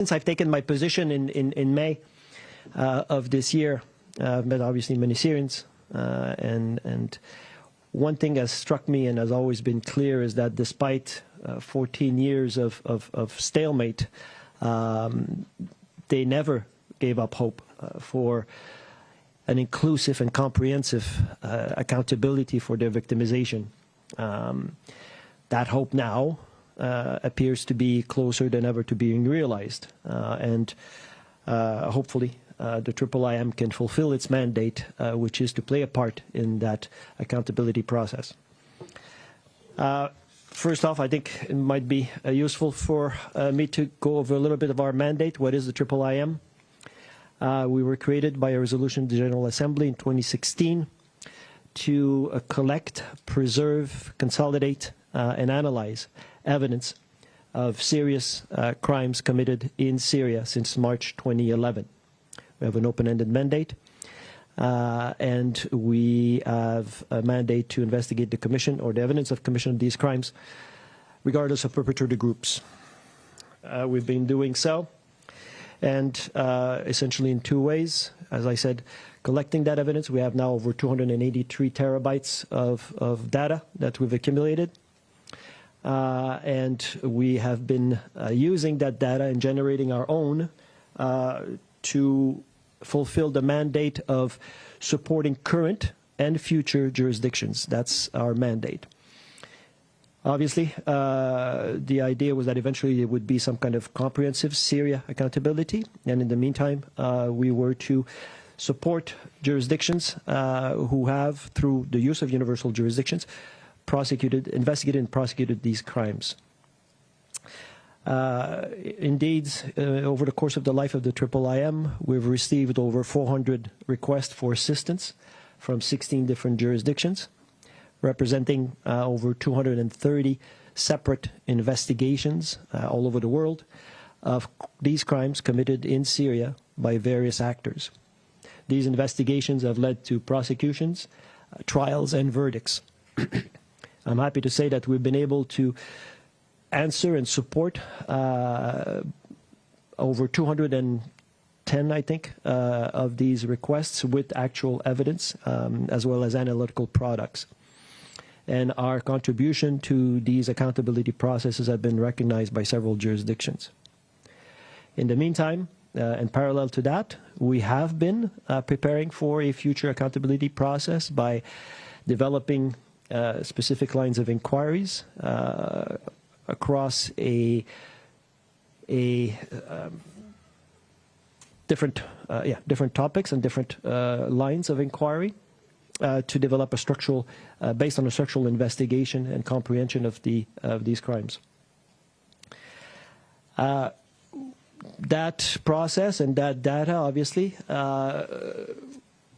Since I've taken my position in May of this year, I've met obviously many Syrians, and one thing has struck me and has always been clear is that despite 14 years of stalemate, they never gave up hope for an inclusive and comprehensive accountability for their victimization. That hope now appears to be closer than ever to being realized, and hopefully the IIIM can fulfill its mandate, which is to play a part in that accountability process. First off, I think it might be useful for me to go over a little bit of our mandate. What is the IIIM? We were created by a resolution of the General Assembly in 2016 to collect, preserve, consolidate, and analyze evidence of serious crimes committed in Syria since March 2011. We have an open-ended mandate, and we have a mandate to investigate the commission or the evidence of commission of these crimes, regardless of perpetrator groups. We've been doing so, and essentially in two ways. As I said, collecting that evidence. We have now over 283 terabytes of data that we've accumulated. And we have been using that data and generating our own to fulfill the mandate of supporting current and future jurisdictions. That's our mandate. Obviously, the idea was that eventually there would be some kind of comprehensive Syria accountability, and in the meantime, we were to support jurisdictions who have, through the use of universal jurisdictions, investigated and prosecuted these crimes. Indeed, over the course of the life of the IIIM, we've received over 400 requests for assistance from 16 different jurisdictions, representing over 230 separate investigations all over the world of these crimes committed in Syria by various actors. These investigations have led to prosecutions, trials, and verdicts. I'm happy to say that we've been able to answer and support over 210, I think, of these requests with actual evidence, as well as analytical products. And our contribution to these accountability processes have been recognized by several jurisdictions. In the meantime, in parallel to that, we have been preparing for a future accountability process by developing specific lines of inquiries across different topics and different lines of inquiry to develop a structural, based on a structural investigation and comprehension of these crimes. That process and that data, obviously,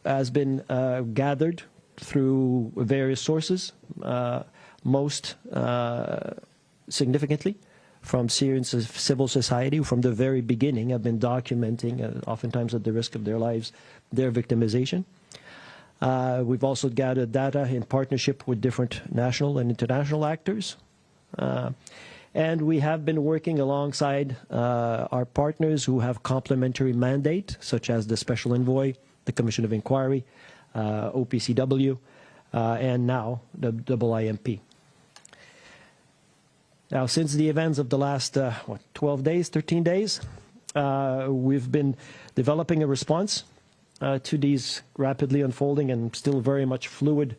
has been gathered through various sources, most significantly from Syrian civil society, who from the very beginning have been documenting, oftentimes at the risk of their lives, their victimization. We've also gathered data in partnership with different national and international actors. And we have been working alongside our partners who have complementary mandate, such as the Special Envoy, the Commission of Inquiry, OPCW, and now the IIMP. Now, since the events of the last 12 days, 13 days, we've been developing a response to these rapidly unfolding and still very much fluid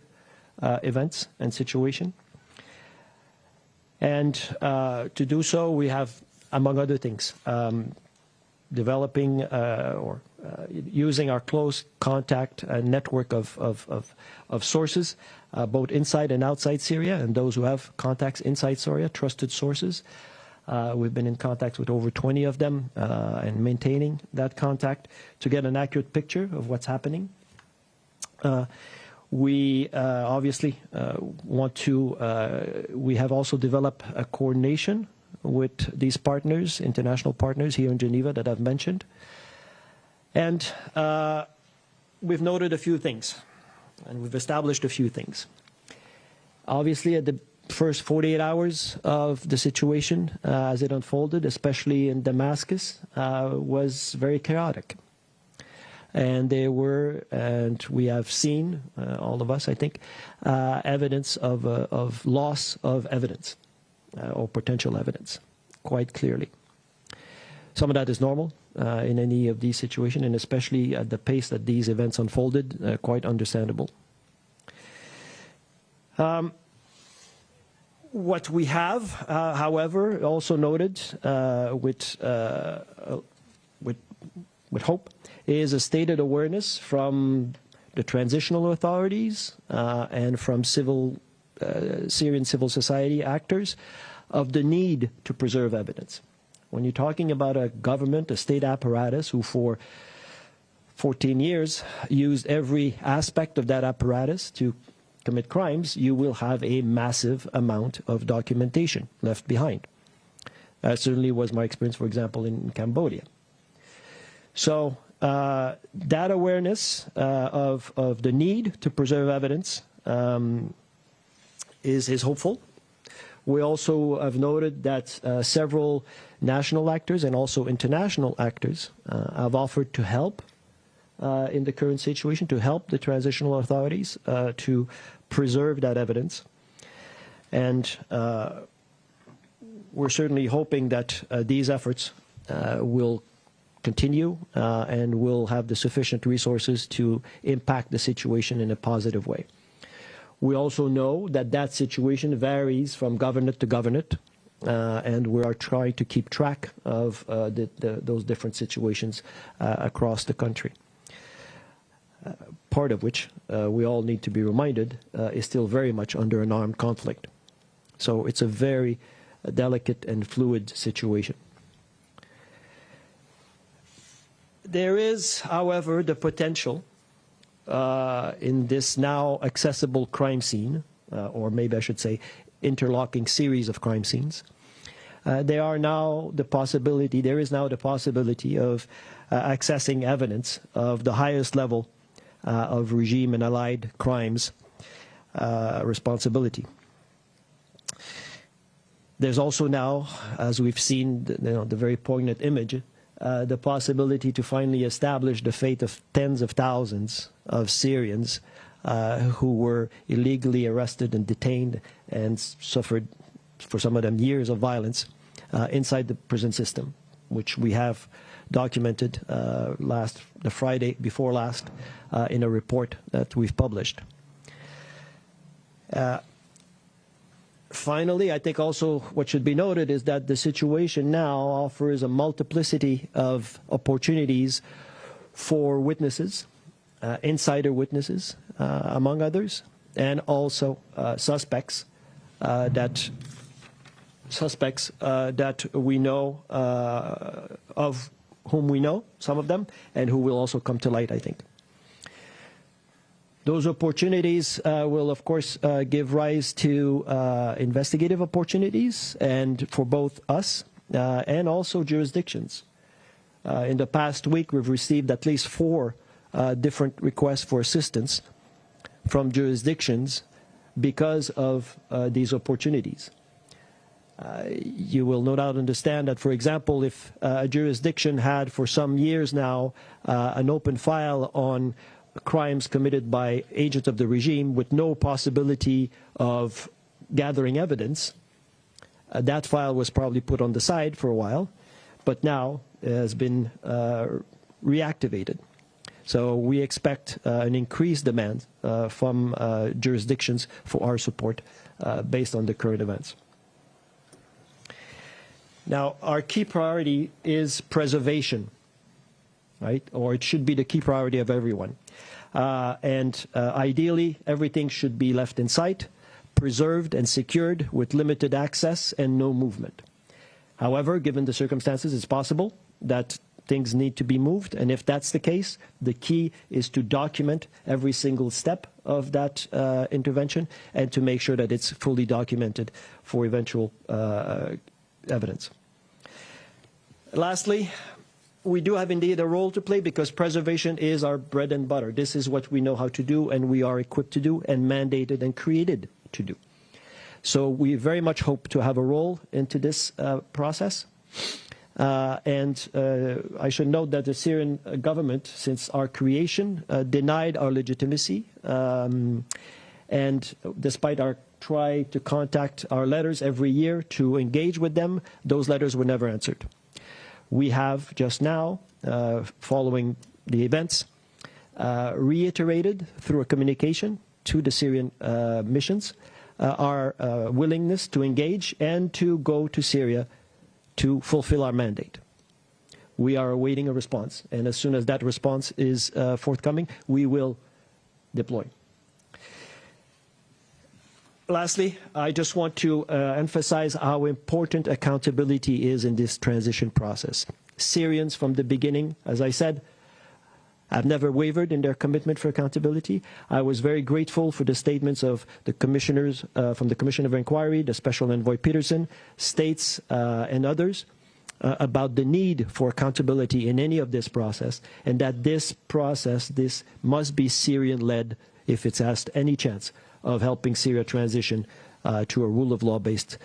events and situation. And to do so, we have, among other things, developing or using our close contact network of sources, both inside and outside Syria, and those who have contacts inside Syria, trusted sources. We've been in contact with over 20 of them and maintaining that contact to get an accurate picture of what's happening. We obviously want to, we have also developed a coordination with these partners, international partners here in Geneva that I've mentioned. And we've noted a few things, and we've established a few things. Obviously, at the first 48 hours of the situation as it unfolded, especially in Damascus, was very chaotic. And there were, and we have seen, all of us, I think, evidence of loss of evidence or potential evidence, quite clearly. Some of that is normal in any of these situations, and especially at the pace that these events unfolded, quite understandable. What we have, however, also noted with hope, is a stated awareness from the transitional authorities and from Syrian civil society actors of the need to preserve evidence. When you're talking about a government, a state apparatus, who for 14 years used every aspect of that apparatus to commit crimes, you will have a massive amount of documentation left behind. That certainly was my experience, for example, in Cambodia. So that awareness of the need to preserve evidence is hopeful. We also have noted that several national actors and also international actors have offered to help in the current situation, to help the transitional authorities to preserve that evidence. And we're certainly hoping that these efforts will continue and will have the sufficient resources to impact the situation in a positive way. We also know that that situation varies from government to government, and we are trying to keep track of those different situations across the country. Part of which, we all need to be reminded, is still very much under an armed conflict. So it's a very delicate and fluid situation. There is, however, the potential in this now accessible crime scene, or maybe I should say interlocking series of crime scenes, there is now the possibility of accessing evidence of the highest level of regime and allied crimes responsibility. There's also now, as we've seen, the very poignant image, the possibility to finally establish the fate of tens of thousands of Syrians who were illegally arrested and detained and suffered, for some of them, years of violence inside the prison system, which we have documented the Friday before last in a report that we've published. Finally, I think also what should be noted is that the situation now offers a multiplicity of opportunities for witnesses, insider witnesses, among others, and also suspects that we know, of whom we know, some of them, and who will also come to light, I think. Those opportunities will, of course, give rise to investigative opportunities, and for both us and also jurisdictions. In the past week, we've received at least 4 different requests for assistance from jurisdictions because of these opportunities. You will no doubt understand that, for example, if a jurisdiction had for some years now an open file on crimes committed by agents of the regime with no possibility of gathering evidence, that file was probably put on the side for a while, but now has been reactivated. So we expect an increased demand from jurisdictions for our support based on the current events. Now, our key priority is preservation, right? Or it should be the key priority of everyone. Ideally, everything should be left in sight, preserved and secured with limited access and no movement. However, given the circumstances, it's possible that things need to be moved, and if that's the case, the key is to document every single step of that intervention and to make sure that it's fully documented for eventual evidence. Lastly, we do have indeed a role to play because preservation is our bread and butter. This is what we know how to do and we are equipped to do and mandated and created to do. So we very much hope to have a role into this process. I should note that the Syrian government, since our creation, denied our legitimacy. And despite our try to contact our letters every year to engage with them, those letters were never answered. We have just now, following the events, reiterated through a communication to the Syrian missions our willingness to engage and to go to Syria to fulfill our mandate. We are awaiting a response, and as soon as that response is forthcoming, we will deploy. Lastly, I just want to emphasize how important accountability is in this transition process. Syrians from the beginning, as I said, have never wavered in their commitment for accountability. I was very grateful for the statements of the commissioners from the Commission of Inquiry, the Special Envoy Peterson, states and others about the need for accountability in any of this process, and that this process, this must be Syrian-led if it's asked any chance of helping Syria transition to a rule of law-based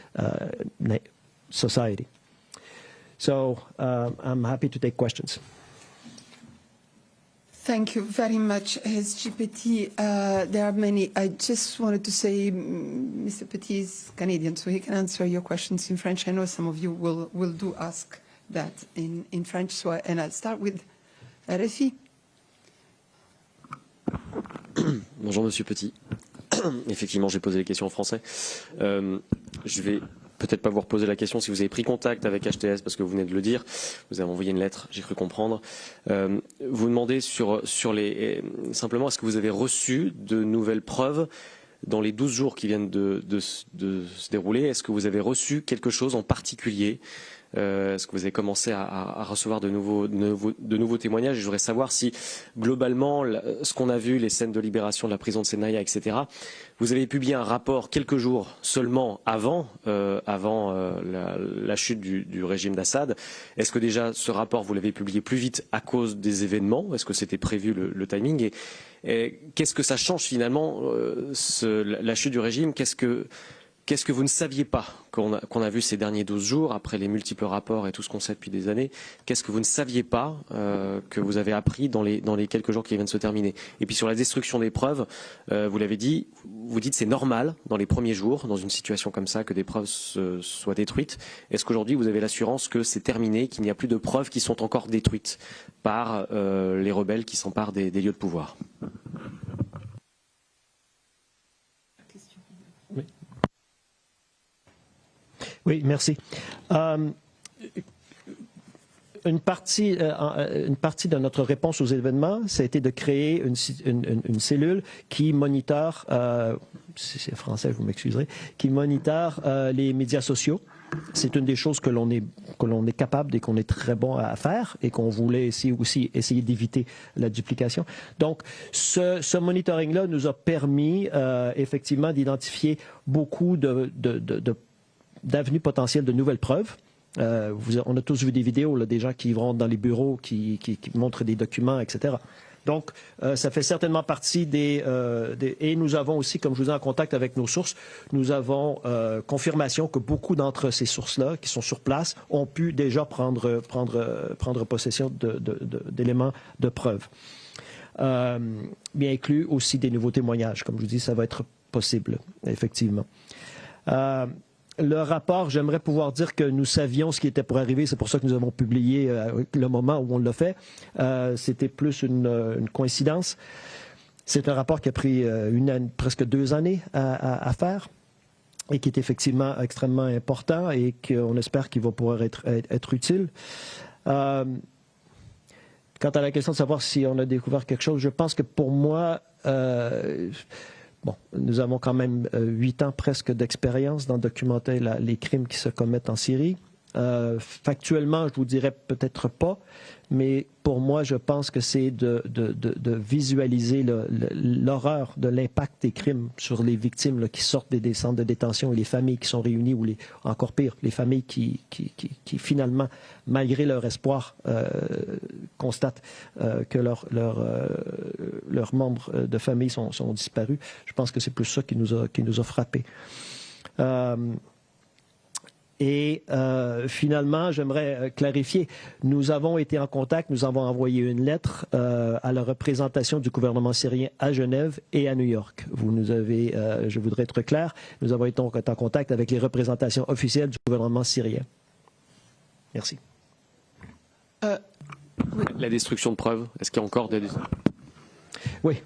society. So I'm happy to take questions. Thank you very much, SG Petit. There are many. I just wanted to say Mr. Petit is Canadian, so he can answer your questions in French. I know some of you will do ask that in French, so and I'll start with RFI. Bonjour Monsieur Petit. Effectivement, j'ai posé les questions en français. Je vais peut-être pas vous reposer la question si vous avez pris contact avec HTS, parce que vous venez de le dire. Vous avez envoyé une lettre, j'ai cru comprendre. Vous demandez sur les... Simplement, est-ce que vous avez reçu de nouvelles preuves dans les 12 jours qui viennent de se dérouler? Est-ce que vous avez reçu quelque chose en particulier? Est-ce que vous avez commencé à recevoir de nouveaux témoignages? Et je voudrais savoir si, globalement, ce qu'on a vu, les scènes de libération de la prison de Senaïa, etc., vous avez publié un rapport quelques jours seulement avant la chute du régime d'Assad. Est-ce que déjà ce rapport, vous l'avez publié plus vite à cause des événements? Est-ce que c'était prévu le timing? Et qu'est-ce que ça change finalement, la chute du régime? Qu'est-ce que vous ne saviez pas qu'on a vu ces derniers 12 jours, après les multiples rapports et tout ce qu'on sait depuis des années? Qu'est-ce que vous ne saviez pas que vous avez appris dans les quelques jours qui viennent de se terminer? Et puis sur la destruction des preuves, vous l'avez dit, vous dites c'est normal dans les premiers jours, dans une situation comme ça, que des preuves soient détruites. Est-ce qu'aujourd'hui vous avez l'assurance que c'est terminé, qu'il n'y a plus de preuves qui sont encore détruites par les rebelles qui s'emparent des lieux de pouvoir? Oui, merci. Une partie de notre réponse aux événements, ça a été de créer une cellule qui monitore, c'est français, vous m'excuserez, qui monitore les médias sociaux. C'est une des choses que l'on est capable et qu'on est très bon à faire et qu'on voulait aussi essayer d'éviter la duplication. Donc, ce monitoring-là nous a permis effectivement d'identifier beaucoup d'avenues potentielles de nouvelles preuves. On a tous vu des vidéos, là, des gens qui vont dans les bureaux, qui montrent des documents, etc. Donc, ça fait certainement partie et nous avons aussi, comme je vous ai en contact avec nos sources, nous avons confirmation que beaucoup d'entre ces sources-là, qui sont sur place, ont pu déjà prendre possession d'éléments de preuve. Bien inclus aussi des nouveaux témoignages. Comme je vous dis, ça va être possible, effectivement. Le rapport, j'aimerais pouvoir dire que nous savions ce qui était pour arriver. C'est pour ça que nous avons publié le moment où on l'a fait. C'était plus une coïncidence. C'est un rapport qui a pris presque 2 années à faire et qui est effectivement extrêmement important et qu'on espère qu'il va pouvoir être utile. Quant à la question de savoir si on a découvert quelque chose, je pense que pour moi... Bon, nous avons quand même 8 ans presque d'expérience dans documenter les crimes qui se commettent en Syrie. Factuellement, je vous dirais peut-être pas, mais pour moi, je pense que c'est de visualiser l'horreur de l'impact des crimes sur les victimes là, qui sortent des centres de détention et les familles qui sont réunies, ou encore pire, les familles qui finalement, malgré leur espoir, constatent que leurs membres de famille sont disparus. Je pense que c'est plus ça qui nous a frappés. Finalement, j'aimerais clarifier, nous avons été en contact, nous avons envoyé une lettre à la représentation du gouvernement syrien à Genève et à New York. Vous nous avez, je voudrais être clair, nous avons été en contact avec les représentations officielles du gouvernement syrien. Merci. La destruction de preuves, est-ce qu'il y a encore des... Oui,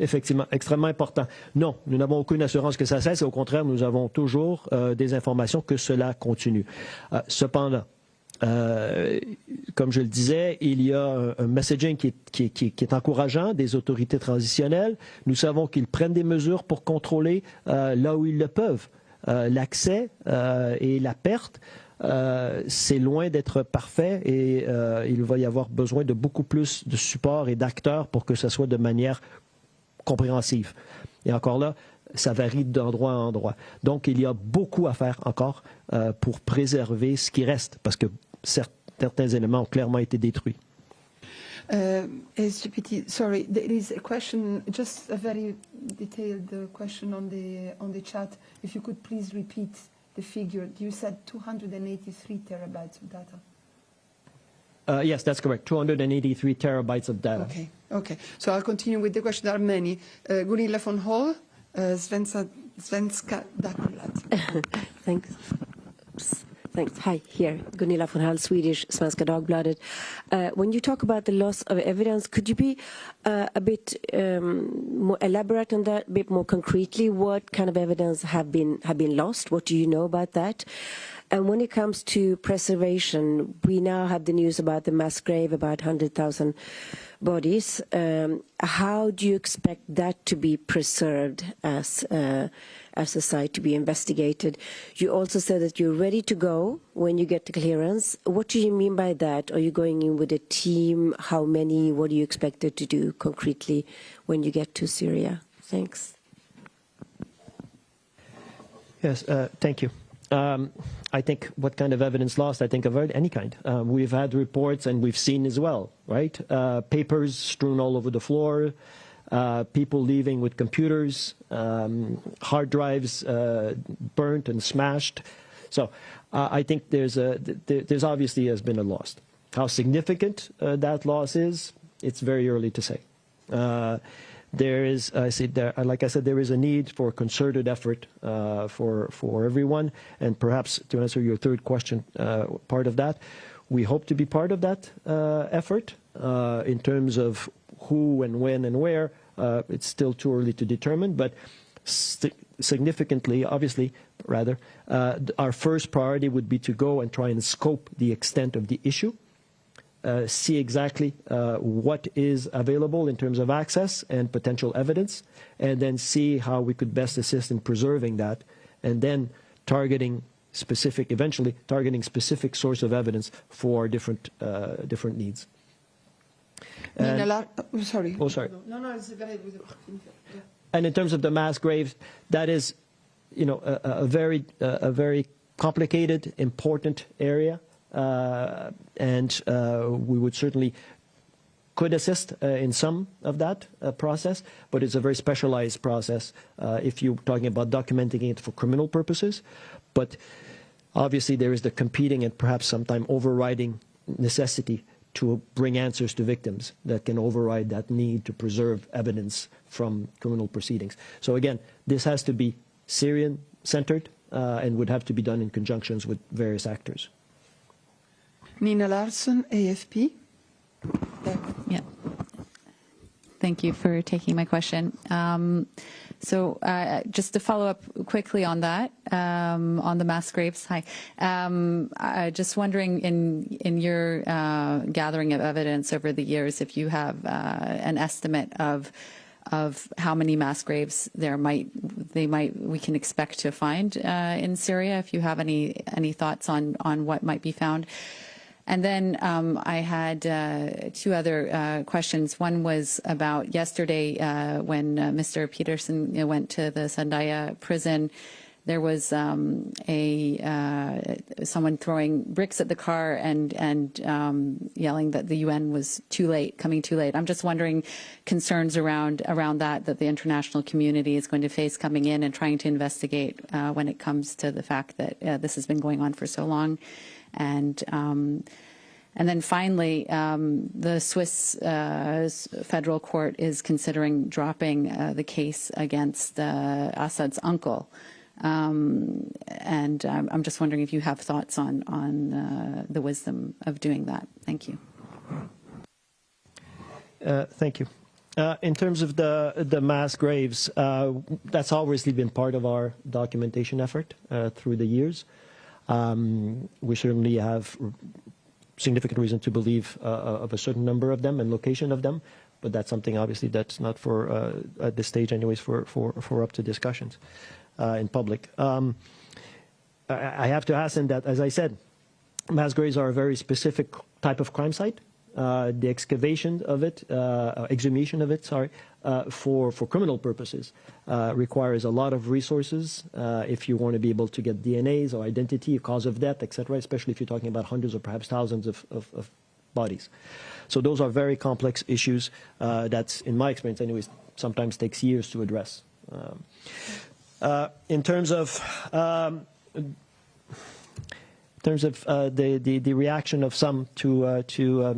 effectivement, extrêmement important. Non, nous n'avons aucune assurance que ça cesse et au contraire, nous avons toujours des informations que cela continue. Cependant, comme je le disais, il y a un messaging qui est encourageant des autorités transitionnelles. Nous savons qu'ils prennent des mesures pour contrôler là où ils le peuvent. L'accès et la perte, c'est loin d'être parfait et il va y avoir besoin de beaucoup plus de support et d'acteurs pour que ce soit de manière compréhensive. Et encore là, ça varie d'endroit en endroit. Donc, il y a beaucoup à faire encore pour préserver ce qui reste, parce que certains éléments ont clairement été détruits. Petit, sorry, there is a question, just a very detailed question on the chat. If you could please repeat the figure. You said 283 terabytes of data. Yes, that's correct. 283 terabytes of data. Okay, okay. So I'll continue with the question. There are many. Gunilla von Hall, Svenska Dagbladet. Thanks. Thanks. Hi, here, Gunilla von Hall, Swedish, Svenska Dagbladet. When you talk about the loss of evidence, could you be a bit more elaborate on that, a bit more concretely? What kind of evidence have been lost? What do you know about that? And when it comes to preservation, we now have the news about the mass grave, about 100,000 bodies. How do you expect that to be preserved as a site to be investigated? You also said that you're ready to go when you get the clearance. What do you mean by that? Are you going in with a team? How many? What do you expect it to do concretely when you get to Syria? Thanks. Yes, thank you. I think what kind of evidence lost? I think of any kind. We've had reports and we've seen as well, right? Papers strewn all over the floor, people leaving with computers, hard drives burnt and smashed. So I think there's obviously has been a loss. How significant that loss is, it's very early to say. There is, like I said, there is a need for concerted effort for everyone. And perhaps to answer your third question, part of that, we hope to be part of that effort. In terms of who and when and where, it's still too early to determine. But significantly, obviously, rather, our first priority would be to go and try and scope the extent of the issue. See exactly what is available in terms of access and potential evidence, and then see how we could best assist in preserving that, and then eventually targeting specific source of evidence for different needs. Sorry. Oh, sorry. No, it's very. And in terms of the mass graves, that is, a very complicated, important area. And we would certainly could assist in some of that process, but it's a very specialized process if you're talking about documenting it for criminal purposes. But obviously there is the competing and perhaps sometimes overriding necessity to bring answers to victims that can override that need to preserve evidence from criminal proceedings. So again, this has to be Syrian-centered and would have to be done in conjunctions with various actors. Nina Larsson, AFP. Yeah. Thank you for taking my question. So just to follow up quickly on that, on the mass graves. Hi. Just wondering, in your gathering of evidence over the years, if you have an estimate of how many mass graves we can expect to find in Syria, if you have any thoughts on what might be found. And then I had two other questions. One was about yesterday when Mr. Peterson went to the Sandaia prison. there was someone throwing bricks at the car and yelling that the UN was coming too late. I'm just wondering concerns around that the international community is going to face coming in and trying to investigate when it comes to the fact that this has been going on for so long. And then finally, the Swiss federal court is considering dropping the case against Assad's uncle. And I'm just wondering if you have thoughts on the wisdom of doing that. Thank you. Thank you. In terms of the mass graves, that's obviously been part of our documentation effort through the years. We certainly have significant reason to believe of a certain number of them and location of them, but that's something obviously that's not for at this stage anyways for up to discussions in public. I have to ask that, as I said, mass graves are a very specific type of crime site. The excavation of it, exhumation of it, sorry, for criminal purposes requires a lot of resources if you want to be able to get DNAs or identity, cause of death, etc., especially if you're talking about hundreds or perhaps thousands of bodies. So those are very complex issues that, in my experience anyways, sometimes takes years to address. In terms of the reaction of some to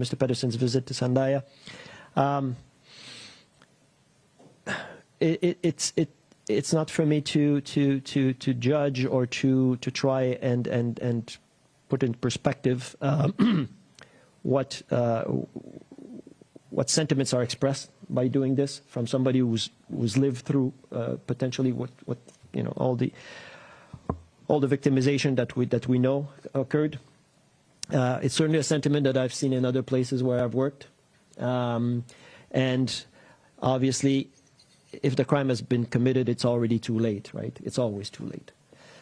Mr. Pedersen's visit to Sandaia, it's not for me to judge or to try and put in perspective what sentiments are expressed by doing this from somebody who's lived through potentially what all the victimization that we know occurred. It's certainly a sentiment that I've seen in other places where I've worked. And obviously, if the crime has been committed, it's already too late, right? It's always too late.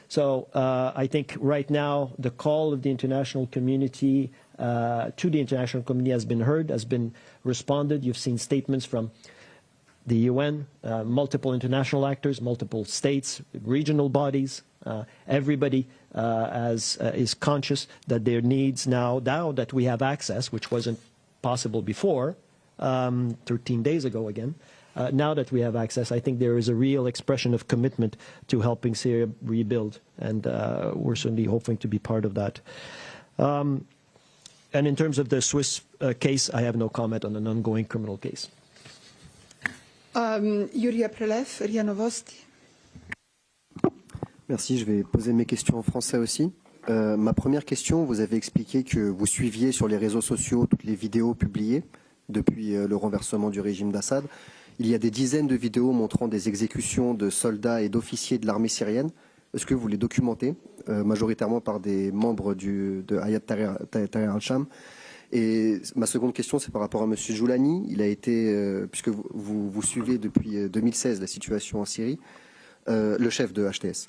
So I think right now, the call of the international community to the international community has been heard, has been responded. You've seen statements from the UN, multiple international actors, multiple states, regional bodies. Everybody is conscious that their needs now that we have access, which wasn't possible before, 13 days ago again, now that we have access, I think there is a real expression of commitment to helping Syria rebuild, and we're certainly hoping to be part of that. And in terms of the Swiss case, I have no comment on an ongoing criminal case. Yuria Prelev, RIA Novosti. Merci, je vais poser mes questions en français aussi. Ma première question, vous avez expliqué que vous suiviez sur les réseaux sociaux toutes les vidéos publiées depuis le renversement du régime d'Assad. Il y a des dizaines de vidéos montrant des exécutions de soldats et d'officiers de l'armée syrienne. Est-ce que vous les documentez, majoritairement par des membres de Hayat Tahrir al-Sham? Et ma seconde question, c'est par rapport à M. Joulani. Il a été, puisque vous suivez depuis 2016 la situation en Syrie, le chef de HTS.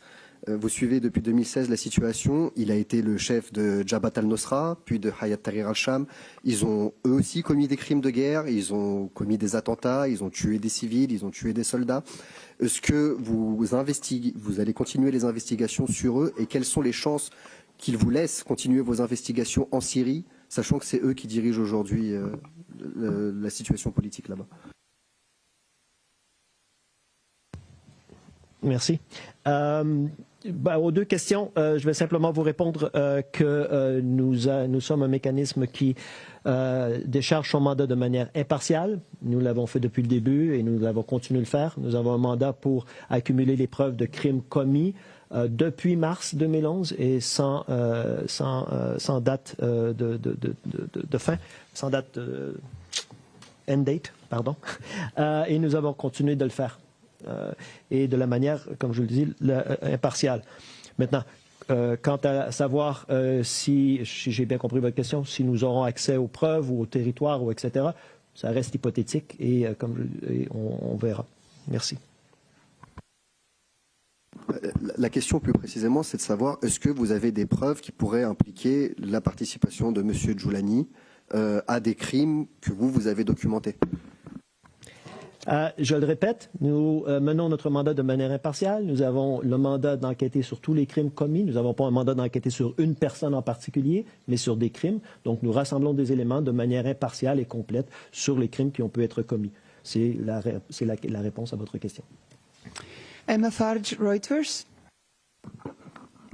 Vous suivez depuis 2016 la situation. Il a été le chef de Jabhat al-Nusra, puis de Hayat Tahrir al-Sham. Ils ont eux aussi commis des crimes de guerre, ils ont commis des attentats, ils ont tué des civils, ils ont tué des soldats. Est-ce que vous allez continuer les investigations sur eux, et quelles sont les chances qu'ils vous laissent continuer vos investigations en Syrie, sachant que c'est eux qui dirigent aujourd'hui la situation politique là-bas? Merci. Aux deux questions, je vais simplement vous répondre que nous sommes un mécanisme qui décharge son mandat de manière impartiale. Nous l'avons fait depuis le début et nous l'avons continué de le faire. Nous avons un mandat pour accumuler les preuves de crimes commis depuis mars 2011 et sans date de fin, sans date end date, pardon. Et nous avons continué de le faire. Et de la manière, comme je le dis, impartiale. Maintenant, quant à savoir si j'ai bien compris votre question, si nous aurons accès aux preuves ou au territoire, ou etc., ça reste hypothétique et on verra. Merci. La question plus précisément, c'est de savoir, est-ce que vous avez des preuves qui pourraient impliquer la participation de M. Joulani à des crimes que vous avez documentés? Je le répète, nous menons notre mandat de manière impartiale. Nous avons le mandat d'enquêter sur tous les crimes commis. Nous n'avons pas un mandat d'enquêter sur une personne en particulier, mais sur des crimes. Donc nous rassemblons des éléments de manière impartiale et complète sur les crimes qui ont pu être commis. C'est la réponse à votre question. Emma Farge, Reuters.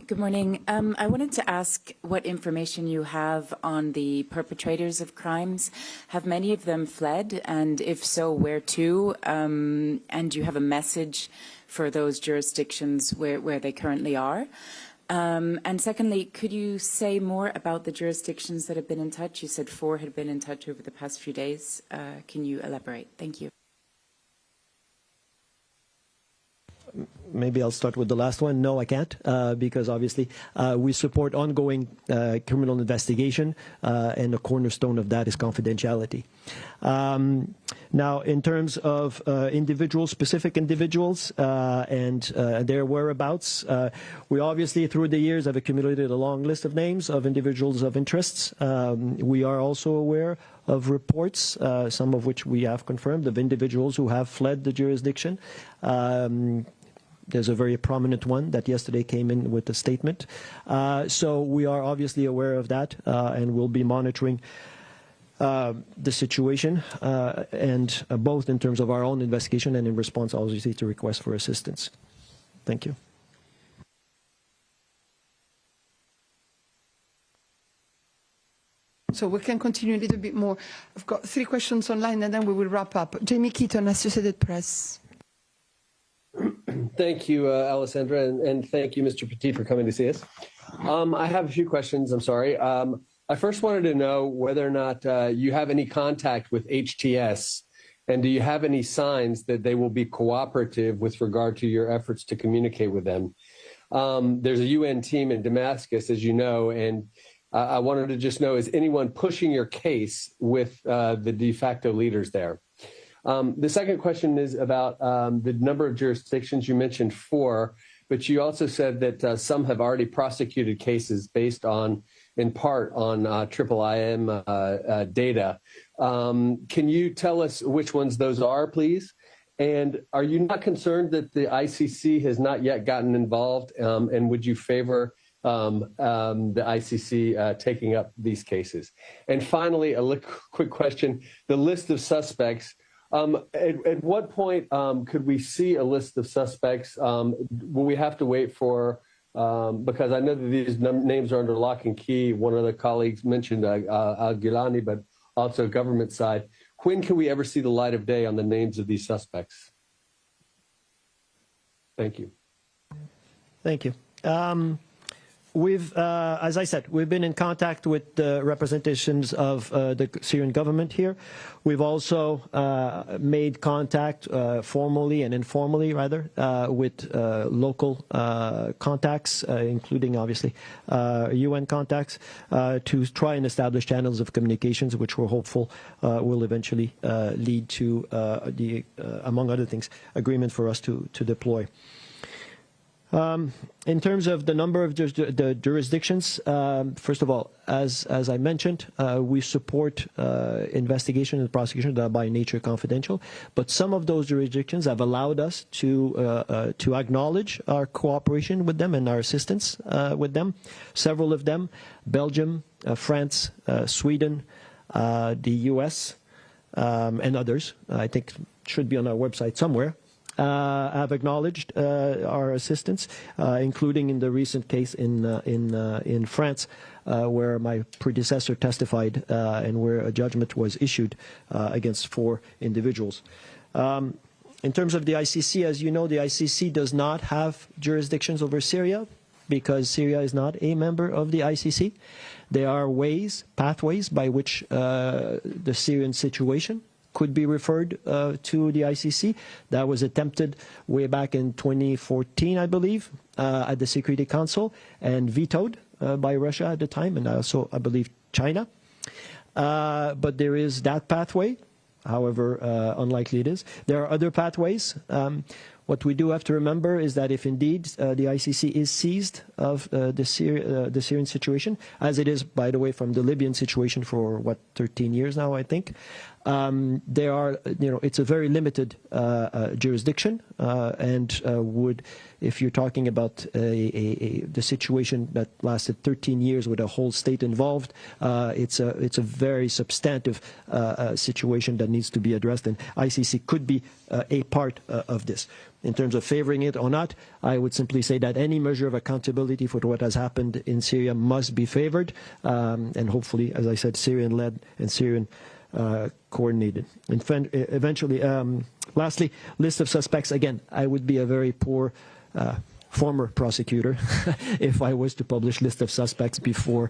Good morning. I wanted to ask what information you have on the perpetrators of crimes. Have many of them fled? And if so, where to? And do you have a message for those jurisdictions where they currently are? And secondly, could you say more about the jurisdictions that have been in touch? You said 4 had been in touch over the past few days. Can you elaborate? Thank you. Maybe I'll start with the last one. No, I can't, because obviously we support ongoing criminal investigation, and the cornerstone of that is confidentiality. Now, in terms of specific individuals and their whereabouts, we obviously, through the years, have accumulated a long list of names of individuals of interests. We are also aware of reports, some of which we have confirmed, of individuals who have fled the jurisdiction. There's a very prominent one that yesterday came in with a statement. So we are obviously aware of that, and we'll be monitoring the situation, and both in terms of our own investigation and in response, obviously, to requests for assistance. Thank you. So we can continue a little bit more. I've got 3 questions online, and then we will wrap up. Jamie Keaton, Associated Press. Thank you, Alessandra, and thank you, Mr. Petit, for coming to see us. I have a few questions. I'm sorry. I first wanted to know whether or not you have any contact with HTS, and do you have any signs that they will be cooperative with regard to your efforts to communicate with them? There's a UN team in Damascus, as you know, and I wanted to just know, is anyone pushing your case with the de facto leaders there? The second question is about the number of jurisdictions. You mentioned 4, but you also said that some have already prosecuted cases based on, in part, on IIIM data. Can you tell us which ones those are, please? And are you not concerned that the ICC has not yet gotten involved? And would you favor the ICC taking up these cases? And finally, a quick question: the list of suspects. At what point could we see a list of suspects? Will we have to wait for, because I know that these names are under lock and key. One of the colleagues mentioned Al-Gilani, but also government side. When can we ever see the light of day on the names of these suspects? Thank you. Thank you. As I said, we've been in contact with the representations of the Syrian government here. We've also made contact formally and informally, rather, with local contacts, including, obviously, UN contacts, to try and establish channels of communications, which we're hopeful will eventually lead to, among other things, agreement for us to deploy. In terms of the number of the jurisdictions, first of all, as I mentioned, we support investigation and prosecution that are by nature confidential. But some of those jurisdictions have allowed us to acknowledge our cooperation with them and our assistance with them. Several of them, Belgium, France, Sweden, the U.S., and others, I think should be on our website somewhere, have acknowledged our assistance, including in the recent case in France, where my predecessor testified and where a judgment was issued against 4 individuals. In terms of the ICC, as you know, the ICC does not have jurisdictions over Syria because Syria is not a member of the ICC. There are pathways by which the Syrian situation could be referred to the ICC. That was attempted way back in 2014, I believe, at the Security Council, and vetoed by Russia at the time, and also, I believe, China. But there is that pathway, however unlikely it is. There are other pathways. What we do have to remember is that if indeed the ICC is seized of the Syrian situation, as it is, by the way, from the Libyan situation for, 13 years now, I think, there are, it's a very limited jurisdiction, and if you're talking about the situation that lasted 13 years with a whole state involved, it's a very substantive situation that needs to be addressed, and ICC could be a part of this. In terms of favoring it or not, I would simply say that any measure of accountability for what has happened in Syria must be favored, and hopefully, as I said, Syrian-led and Syrian coordinated. Eventually, lastly, list of suspects. Again, I would be a very poor former prosecutor if I was to publish list of suspects before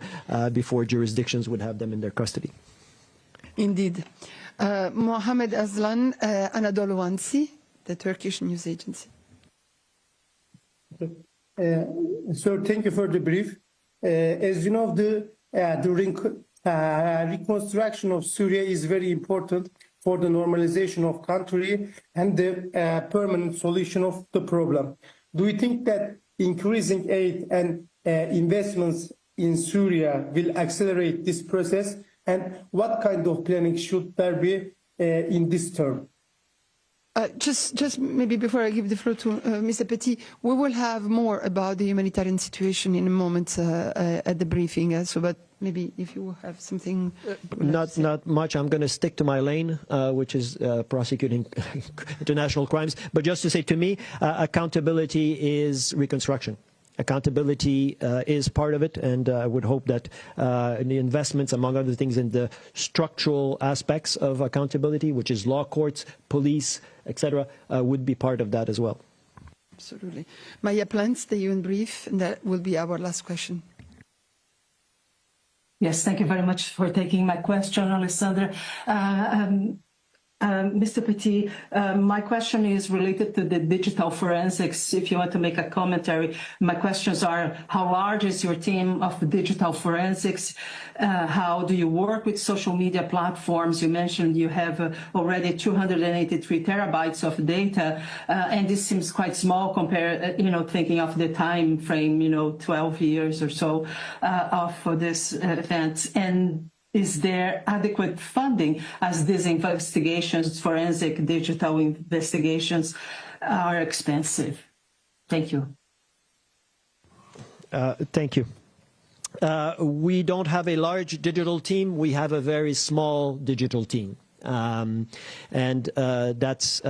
jurisdictions would have them in their custody. Indeed. Mohammed Aslan, Anadolu Ansi, the Turkish news agency. So thank you for the brief. As you know, the reconstruction of Syria is very important for the normalization of country and the permanent solution of the problem. Do you think that increasing aid and investments in Syria will accelerate this process? And what kind of planning should there be in this term? Just maybe before I give the floor to Mr. Petit, we will have more about the humanitarian situation in a moment at the briefing. But maybe if you have something. Not much. I'm going to stick to my lane, which is prosecuting international crimes. But just to say, to me, accountability is reconstruction. Accountability is part of it, and I would hope that the investments, among other things, in the structural aspects of accountability, which is law courts, police, etc., would be part of that as well. Absolutely. Maya Plants, the UN brief, and that will be our last question. Yes, thank you very much for taking my question, Alessandra. Mr. Petit, my question is related to the digital forensics. If you want to make a commentary, my questions are: how large is your team of digital forensics? How do you work with social media platforms? You mentioned you have already 283 terabytes of data, and this seems quite small compared, thinking of the time frame, 12 years or so of this event. And is there adequate funding, as these investigations, forensic digital investigations, are expensive? Thank you. Thank you. We don't have a large digital team. We have a very small digital team. And that's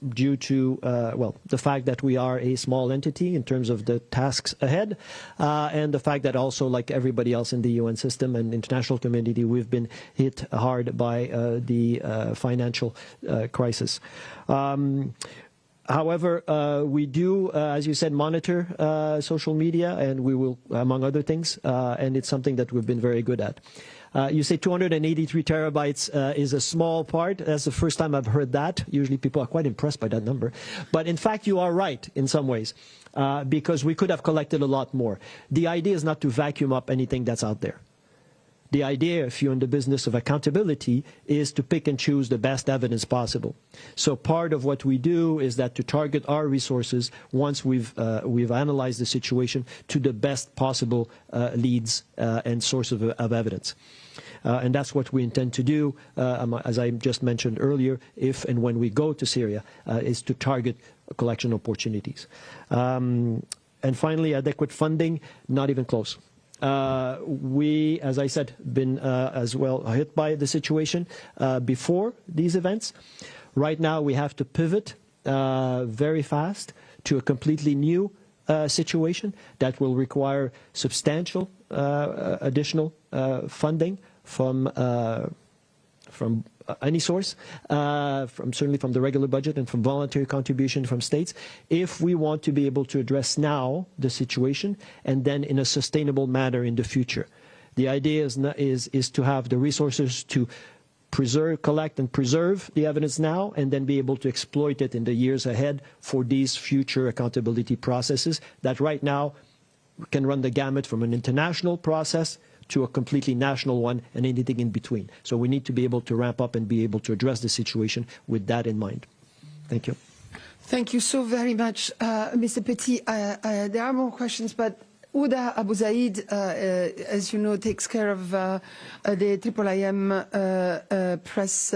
due to, the fact that we are a small entity in terms of the tasks ahead, and the fact that also, like everybody else in the UN system and international community, we've been hit hard by the financial crisis. However, we do, as you said, monitor social media, and we will, among other things, and it's something that we've been very good at. You say 283 terabytes is a small part. That's the first time I've heard that. Usually people are quite impressed by that number. But in fact, you are right in some ways, because we could have collected a lot more. The idea is not to vacuum up anything that's out there. The idea, if you're in the business of accountability, is to pick and choose the best evidence possible. So part of what we do is that to target our resources, once we've analyzed the situation, to the best possible leads and sources of evidence. And that's what we intend to do, as I just mentioned earlier, if and when we go to Syria, is to target collection opportunities. And finally, adequate funding, not even close. We, as I said, been as well hit by the situation before these events. Right now, we have to pivot very fast to a completely new situation that will require substantial additional funding from any source, certainly from the regular budget and from voluntary contribution from states, if we want to be able to address now the situation and then in a sustainable manner in the future. The idea is to have the resources to collect and preserve the evidence now, and then be able to exploit it in the years ahead for these future accountability processes that right now can run the gamut from an international process to a completely national one and anything in between. So we need to be able to ramp up and be able to address the situation with that in mind. Thank you. Thank you so very much, Mr. Petit. There are more questions, but Ouda Abu Zaid, as you know, takes care of the IIIM press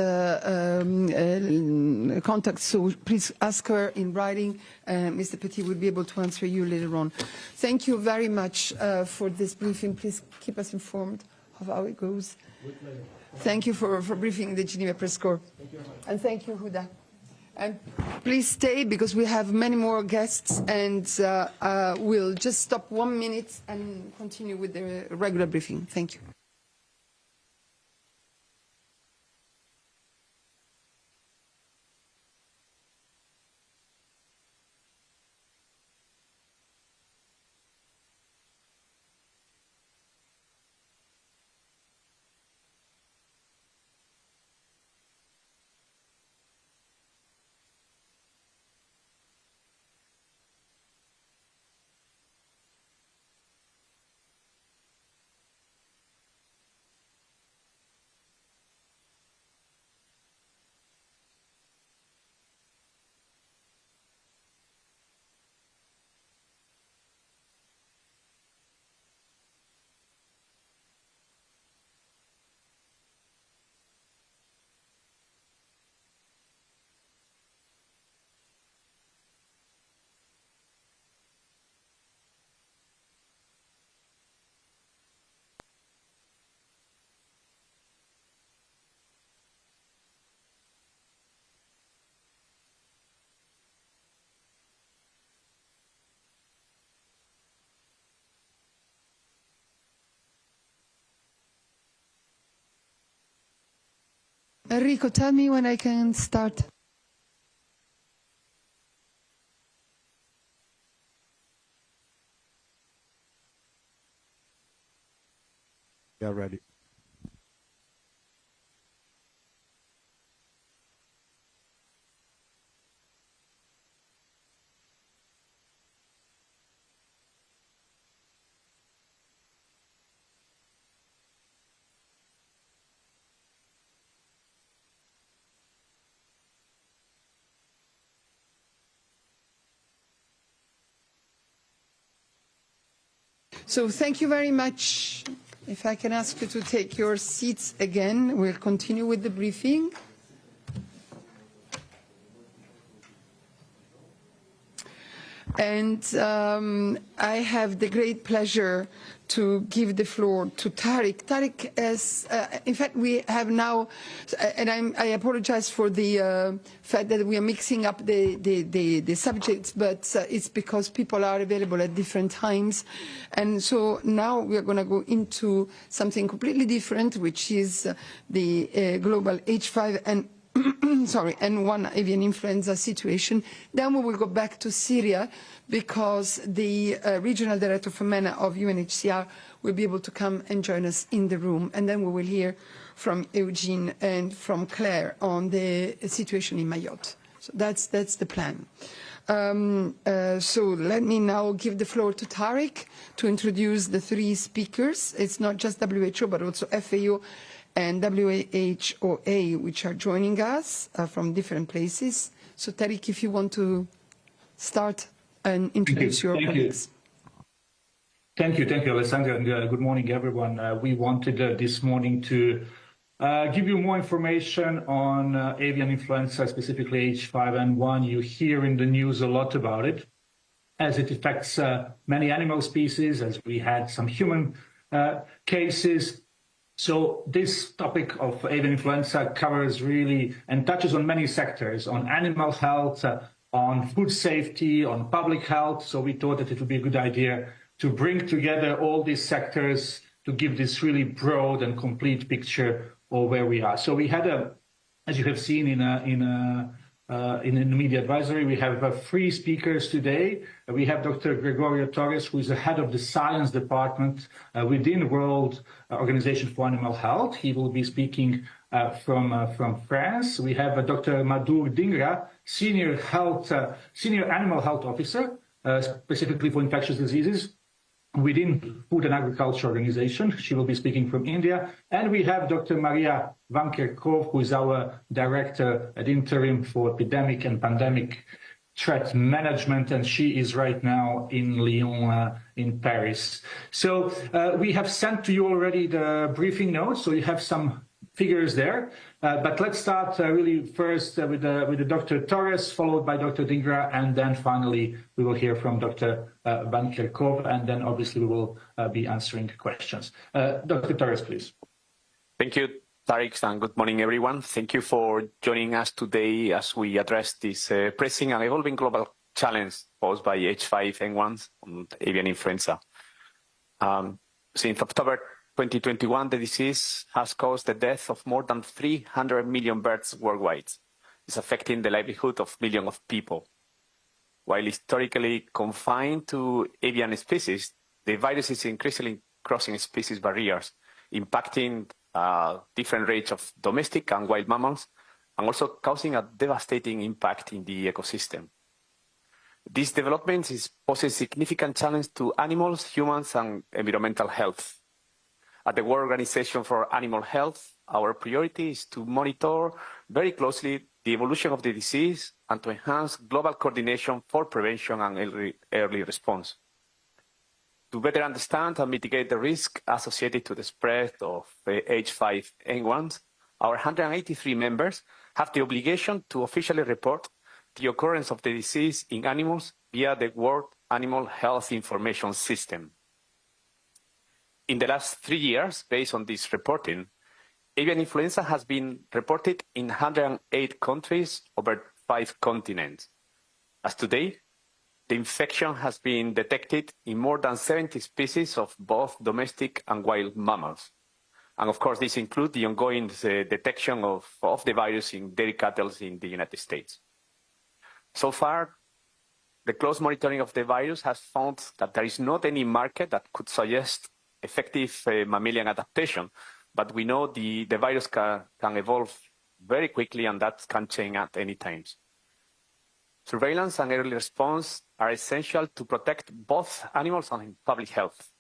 contact, so please ask her in writing. Mr. Petit will be able to answer you later on. Thank you very much for this briefing. Please keep us informed of how it goes. Thank you for briefing the Geneva Press Corps. And thank you, Ouda. And please stay, because we have many more guests, and we'll just stop 1 minute and continue with the regular briefing. Thank you. Enrico, tell me when I can start. Yeah, ready. So thank you very much. If I can ask you to take your seats again, we'll continue with the briefing. And I have the great pleasure to give the floor to Tariq. Tariq is, in fact, we have now, and I apologize for the fact that we are mixing up the subjects, but it's because people are available at different times. And so now we are going to go into something completely different, which is the global H5 and N1 avian influenza situation. Then we will go back to Syria, because the regional director for MENA of UNHCR will be able to come and join us in the room. And then we will hear from Eugene and from Claire on the situation in Mayotte. So that's the plan. So let me now give the floor to Tariq to introduce the three speakers. It's not just WHO, but also FAO and WHOA, which are joining us from different places. So Tariq, if you want to start and introduce your colleagues. Thank you, Alessandra, and good morning, everyone. We wanted this morning to give you more information on avian influenza, specifically H5N1. You hear in the news a lot about it, as it affects many animal species, as we had some human cases. So this topic of avian influenza covers really and touches on many sectors, on animal health, on food safety, on public health. So we thought that it would be a good idea to bring together all these sectors to give this really broad and complete picture of where we are. So we had as you have seen in the media advisory, we have 3 speakers today. We have Dr. Gregorio Torres, who is the head of the science department within World Organization for Animal Health. He will be speaking from France. We have Dr. Madhur Dhingra, senior animal health officer, specifically for infectious diseases within Food and Agriculture Organization. She will be speaking from India. And we have Dr. Maria Van Kerkhove, who is our director at interim for epidemic and pandemic threat management, and she is right now in Lyon, in Paris. So we have sent to you already the briefing notes, so you have some figures there. But let's start really first with the Dr. Torres, followed by Dr. Dingra, and then finally we will hear from Dr. Van Kerkhove, and then obviously we will be answering questions. Dr. Torres, please. Thank you, Tariq, and good morning, everyone. Thank you for joining us today as we address this pressing and evolving global challenge posed by H5N1 on avian influenza. Since October 2021, the disease has caused the death of more than 300 million birds worldwide. It's affecting the livelihood of millions of people. While historically confined to avian species, the virus is increasingly crossing species barriers, impacting different rates of domestic and wild mammals, and also causing a devastating impact in the ecosystem. These developments pose a significant challenge to animals, humans, and environmental health. At the World Organization for Animal Health, our priority is to monitor very closely the evolution of the disease and to enhance global coordination for prevention and early response. To better understand and mitigate the risk associated to the spread of H5N1, our 183 members have the obligation to officially report the occurrence of the disease in animals via the World Animal Health Information System. In the last 3 years, based on this reporting, avian influenza has been reported in 108 countries over 5 continents. As today, the infection has been detected in more than 70 species of both domestic and wild mammals. And of course, this includes the ongoing detection of the virus in dairy cattle in the United States. So far, the close monitoring of the virus has found that there is not any marker that could suggest effective mammalian adaptation, but we know the virus can evolve very quickly, and that can change at any time. Surveillance and early response are essential to protect both animals and public health,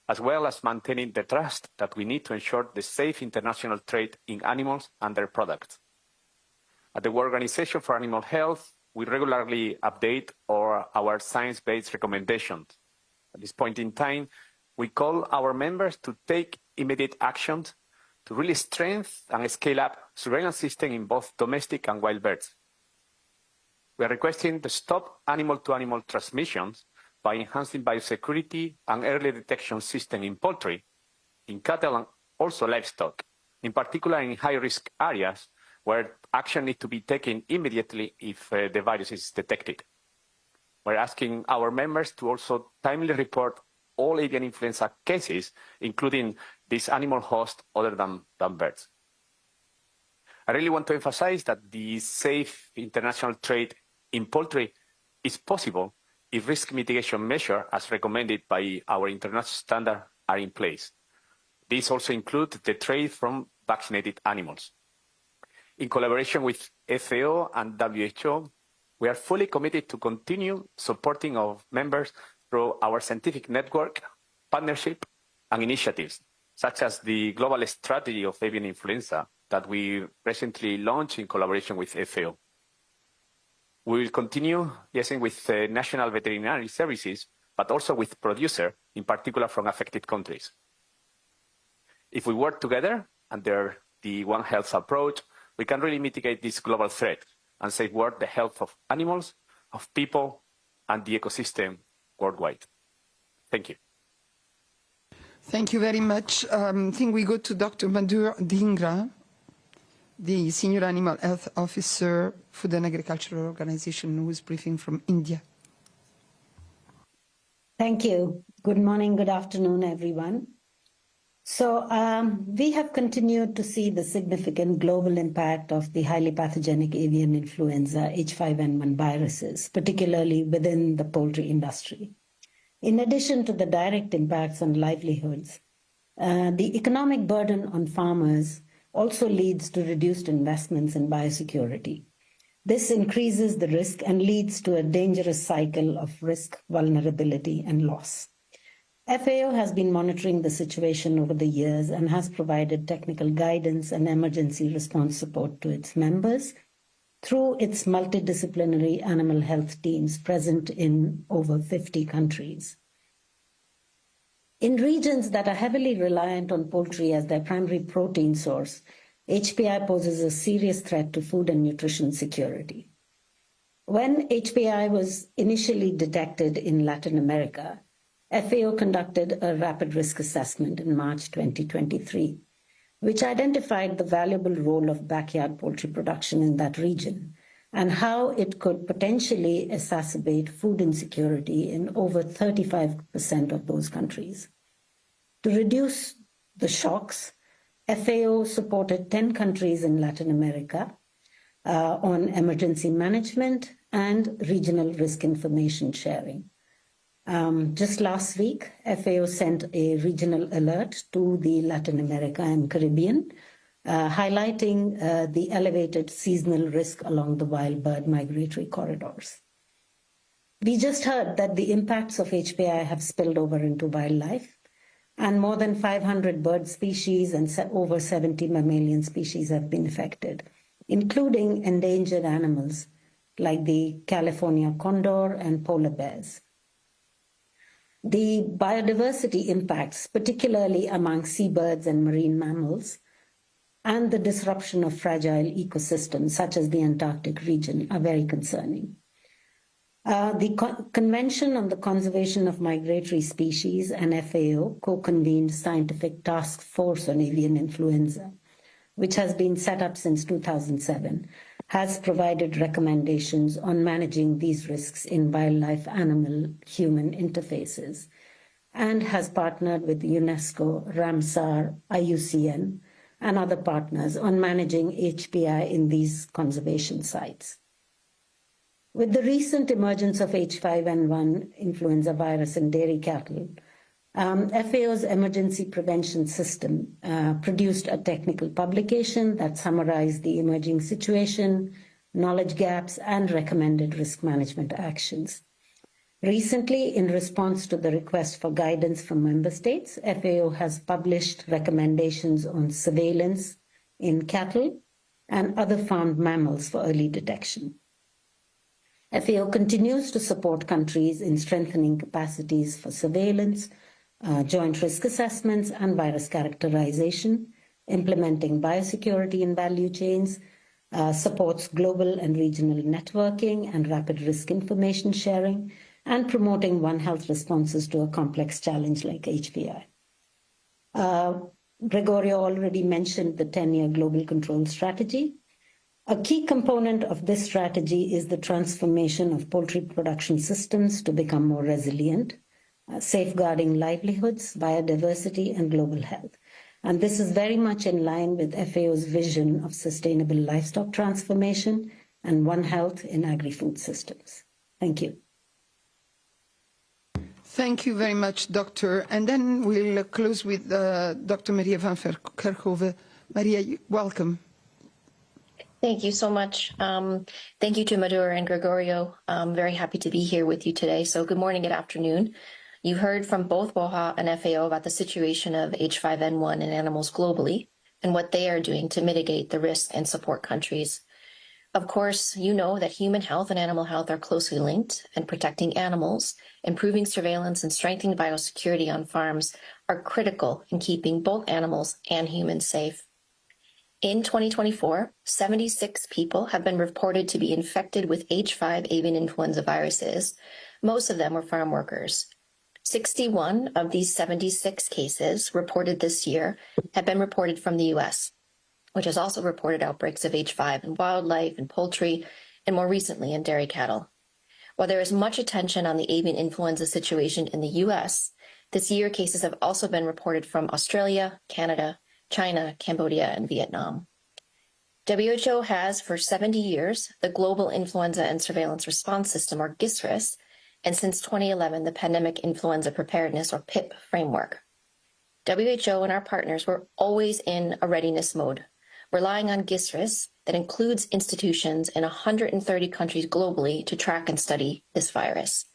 as well as maintaining the trust that we need to ensure the safe international trade in animals and their products. At the World Organization for Animal Health, we regularly update our science-based recommendations. At this point in time, we call our members to take immediate actions to really strengthen and scale up surveillance system in both domestic and wild birds. We are requesting to stop animal-to-animal transmissions by enhancing biosecurity and early detection system in poultry, in cattle, and also livestock, in particular in high-risk areas where action needs to be taken immediately if the virus is detected. We're asking our members to also timely report all avian influenza cases, including these animal hosts other than birds. I really want to emphasize that the safe international trade in poultry is possible if risk mitigation measures, as recommended by our international standard, are in place. These also include the trade from vaccinated animals. In collaboration with FAO and WHO, we are fully committed to continue supporting our members through our scientific network, partnership, and initiatives, such as the Global Strategy of Avian Influenza that we recently launched in collaboration with FAO. We will continue liaising with national veterinary services, but also with producers, in particular from affected countries. If we work together under the One Health approach, we can really mitigate this global threat and safeguard the health of animals, of people, and the ecosystem worldwide. Thank you. Thank you very much. I think we go to Dr. Madhur Dhingra, the Senior Animal Health Officer, Food and Agricultural Organization, who is briefing from India. Thank you. Good morning, good afternoon, everyone. So we have continued to see the significant global impact of the highly pathogenic avian influenza H5N1 viruses, particularly within the poultry industry. In addition to the direct impacts on livelihoods, the economic burden on farmers also leads to reduced investments in biosecurity. This increases the risk and leads to a dangerous cycle of risk, vulnerability, and loss. FAO has been monitoring the situation over the years and has provided technical guidance and emergency response support to its members through its multidisciplinary animal health teams present in over 50 countries. In regions that are heavily reliant on poultry as their primary protein source, HPI poses a serious threat to food and nutrition security. When HPI was initially detected in Latin America, FAO conducted a rapid risk assessment in March 2023, which identified the valuable role of backyard poultry production in that region and how it could potentially exacerbate food insecurity in over 35% of those countries. To reduce the shocks, FAO supported 10 countries in Latin America on emergency management and regional risk information sharing. Just last week, FAO sent a regional alert to the Latin America and Caribbean, highlighting the elevated seasonal risk along the wild bird migratory corridors. We just heard that the impacts of HPI have spilled over into wildlife, and more than 500 bird species and over 70 mammalian species have been affected, including endangered animals like the California condor and polar bears. The biodiversity impacts, particularly among seabirds and marine mammals, and the disruption of fragile ecosystems such as the Antarctic region are very concerning. The Convention on the Conservation of Migratory Species and FAO co-convened Scientific Task Force on Avian Influenza, which has been set up since 2007, has provided recommendations on managing these risks in wildlife, animal, human interfaces, and has partnered with UNESCO, Ramsar, IUCN, and other partners on managing HPI in these conservation sites. With the recent emergence of H5N1 influenza virus in dairy cattle, FAO's emergency prevention system produced a technical publication that summarized the emerging situation, knowledge gaps, and recommended risk management actions. Recently, in response to the request for guidance from member states, FAO has published recommendations on surveillance in cattle and other farmed mammals for early detection. FAO continues to support countries in strengthening capacities for surveillance, joint risk assessments, and virus characterization, implementing biosecurity in value chains, supports global and regional networking and rapid risk information sharing, and promoting One Health responses to a complex challenge like HPI. Gregorio already mentioned the 10-year global control strategy. A key component of this strategy is the transformation of poultry production systems to become more resilient, safeguarding livelihoods, biodiversity, and global health. And this is very much in line with FAO's vision of sustainable livestock transformation and One Health in agri-food systems. Thank you. Thank you very much, Doctor. And then we'll close with Dr. Maria van Kerkhove. Maria, welcome. Thank you so much. Thank you to Madhur and Gregorio. I'm very happy to be here with you today. So good morning, good afternoon. You heard from both BOHA and FAO about the situation of H5N1 in animals globally and what they are doing to mitigate the risk and support countries. Of course, you know that human health and animal health are closely linked, and protecting animals, improving surveillance, and strengthening biosecurity on farms are critical in keeping both animals and humans safe. In 2024, 76 people have been reported to be infected with H5 avian influenza viruses. Most of them were farm workers. 61 of these 76 cases reported this year have been reported from the U.S., which has also reported outbreaks of H5 in wildlife and poultry, and more recently in dairy cattle. While there is much attention on the avian influenza situation in the U.S., this year cases have also been reported from Australia, Canada, China, Cambodia, and Vietnam. WHO has, for 70 years, the Global Influenza and Surveillance Response System, or GISRIS, and since 2011, the Pandemic Influenza Preparedness, or PIP, framework. WHO and our partners were always in a readiness mode, relying on GISRIS that includes institutions in 130 countries globally to track and study this virus.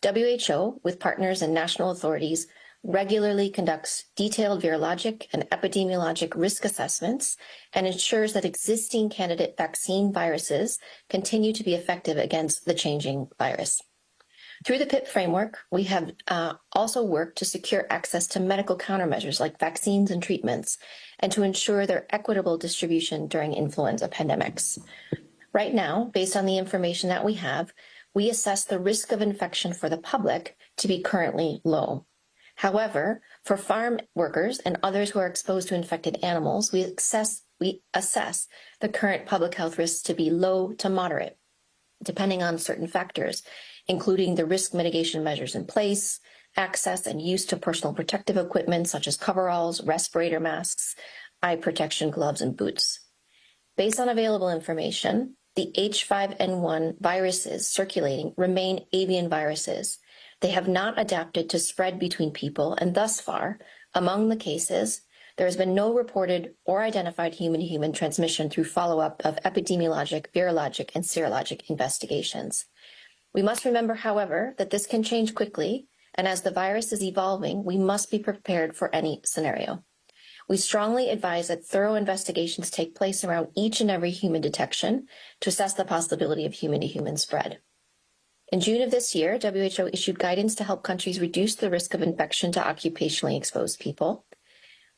WHO, with partners and national authorities, regularly conducts detailed virologic and epidemiologic risk assessments and ensures that existing candidate vaccine viruses continue to be effective against the changing virus. Through the PIP framework, we have also worked to secure access to medical countermeasures like vaccines and treatments, and to ensure their equitable distribution during influenza pandemics. Right now, based on the information that we have, we assess the risk of infection for the public to be currently low. However, for farm workers and others who are exposed to infected animals, we assess the current public health risks to be low to moderate, depending on certain factors, including the risk mitigation measures in place, access and use to personal protective equipment such as coveralls, respirator masks, eye protection gloves, and boots. Based on available information, the H5N1 viruses circulating remain avian viruses. They have not adapted to spread between people, and thus far, among the cases, there has been no reported or identified human-to-human transmission through follow-up of epidemiologic, virologic, and serologic investigations. We must remember, however, that this can change quickly, and as the virus is evolving, we must be prepared for any scenario. We strongly advise that thorough investigations take place around each and every human detection to assess the possibility of human-to-human spread. In June of this year, WHO issued guidance to help countries reduce the risk of infection to occupationally exposed people.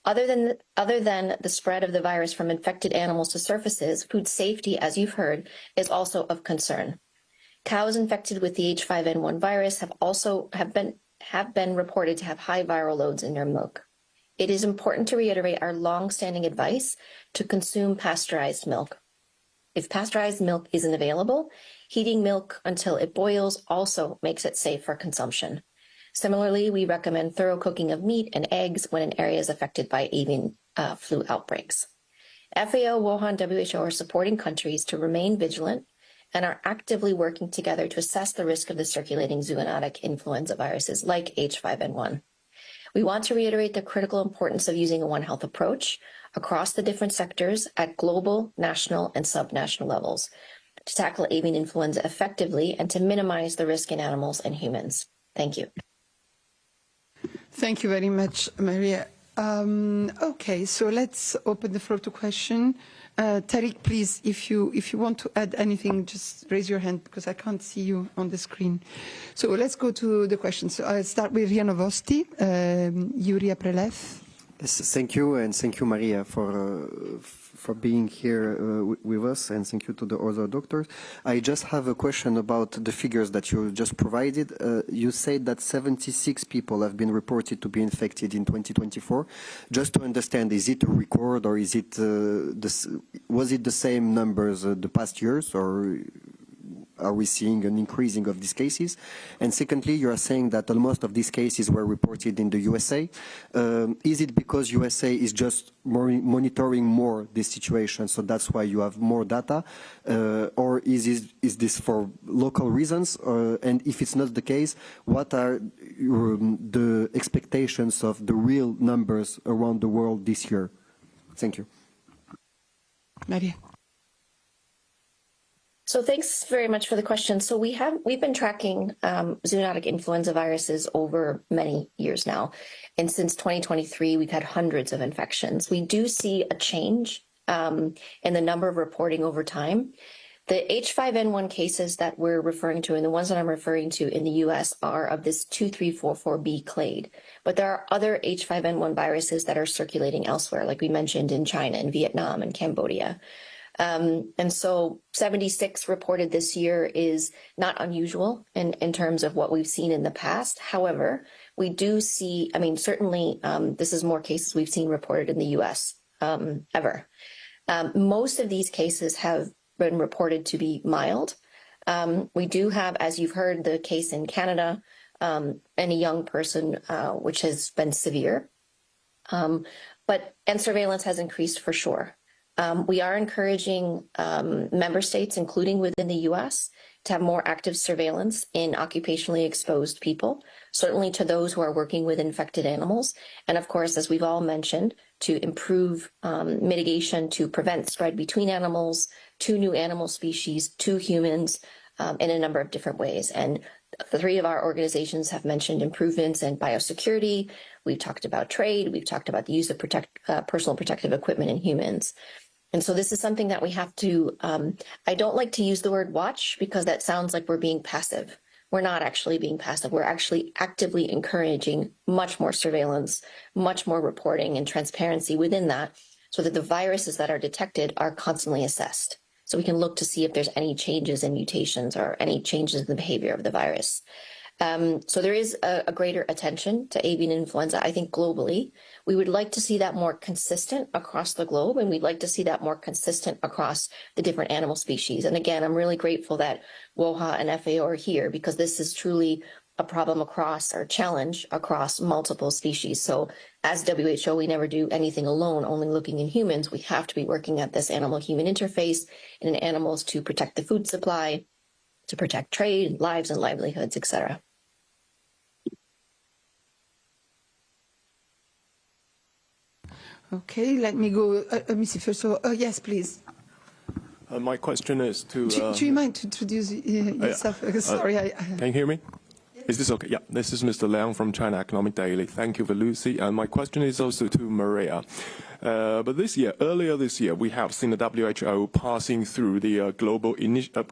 Other than the spread of the virus from infected animals to surfaces, food safety, as you've heard, is also of concern. Cows infected with the H5N1 virus have been reported to have high viral loads in their milk. It is important to reiterate our long-standing advice to consume pasteurized milk. If pasteurized milk isn't available, heating milk until it boils also makes it safe for consumption. Similarly, we recommend thorough cooking of meat and eggs when an area is affected by avian flu outbreaks. FAO, WOHA, and WHO are supporting countries to remain vigilant and are actively working together to assess the risk of the circulating zoonotic influenza viruses like H5N1. We want to reiterate the critical importance of using a One Health approach across the different sectors at global, national, and subnational levels to tackle avian influenza effectively and to minimize the risk in animals and humans. Thank you. Thank you very much, Maria. Okay, so let's open the floor to question. Tariq, please, if you want to add anything, just raise your hand because I can't see you on the screen. So let's go to the questions. So I'll start with Ria Novosti, Yuria Prelev. Yes, thank you, and thank you, Maria, for being here with us, and thank you to the other doctors. I just have a question about the figures that you just provided. You said that 76 people have been reported to be infected in 2024. Just to understand, is it a record, or is it was it the same numbers the past years, or are we seeing an increasing of these cases? And secondly, you are saying that most of these cases were reported in the USA. Is it because USA is just monitoring more this situation, so that's why you have more data? Or is this for local reasons? And if it's not the case, what are the expectations of the real numbers around the world this year? Thank you. Maria. So thanks very much for the question. So we've been tracking zoonotic influenza viruses over many years now. And since 2023, we've had hundreds of infections. We do see a change in the number of reporting over time. The H5N1 cases that we're referring to, and the ones that I'm referring to in the US, are of this 2344B clade. But there are other H5N1 viruses that are circulating elsewhere, like we mentioned in China and Vietnam and Cambodia. And so 76 reported this year is not unusual in terms of what we've seen in the past. However, we do see, I mean, certainly this is more cases we've seen reported in the US ever. Most of these cases have been reported to be mild. We do have, as you've heard, the case in Canada and a young person, which has been severe. And surveillance has increased for sure. We are encouraging member states, including within the U.S., to have more active surveillance in occupationally exposed people, certainly to those who are working with infected animals. And of course, as we've all mentioned, to improve mitigation to prevent spread between animals, to new animal species, to humans, in a number of different ways. And the three of our organizations have mentioned improvements in biosecurity, we've talked about trade, we've talked about the use of personal protective equipment in humans. And so this is something that we have to, I don't like to use the word watch because that sounds like we're being passive. We're not actually being passive. We're actually actively encouraging much more surveillance, much more reporting and transparency within that, so that the viruses that are detected are constantly assessed. So we can look to see if there's any changes in mutations or any changes in the behavior of the virus. So there is a greater attention to avian influenza, I think, globally. We would like to see that more consistent across the globe, and we'd like to see that more consistent across the different animal species. And again, I'm really grateful that WOHA and FAO are here, because this is truly a problem across, or challenge across multiple species. So as WHO, we never do anything alone, only looking in humans. We have to be working at this animal-human interface and in animals to protect the food supply, to protect trade, lives and livelihoods, etc. Okay, let me go. Let me see first of all. Yes, please. My question is to... do you mind to introduce yourself? Sorry, Can you hear me? Is this okay? Yeah, this is Mr. Liang from China Economic Daily. Thank you for Lucy. And my question is also to Maria. But earlier this year, we have seen the WHO passing through the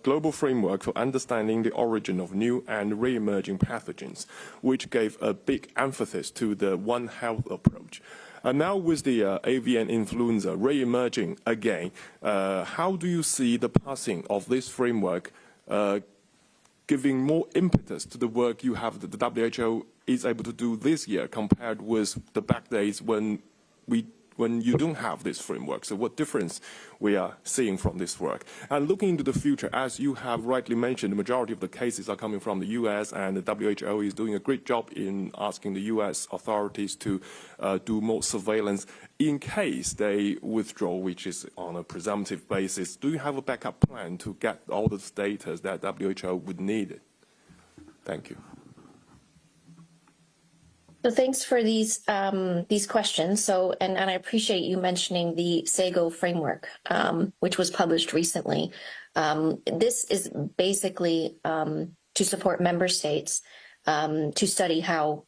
global framework for understanding the origin of new and re-emerging pathogens, which gave a big emphasis to the One Health approach. And now with the avian influenza re-emerging again, how do you see the passing of this framework giving more impetus to the work you have, that the WHO is able to do this year compared with the back days when you don't have this framework? So what difference we are seeing from this work? And looking into the future, as you have rightly mentioned, the majority of the cases are coming from the US, and the WHO is doing a great job in asking the US authorities to do more surveillance. In case they withdraw, which is on a presumptive basis, do you have a backup plan to get all the data that WHO would need? Thank you. So thanks for these questions. So, and I appreciate you mentioning the SAGO framework, which was published recently. This is basically to support member states to study how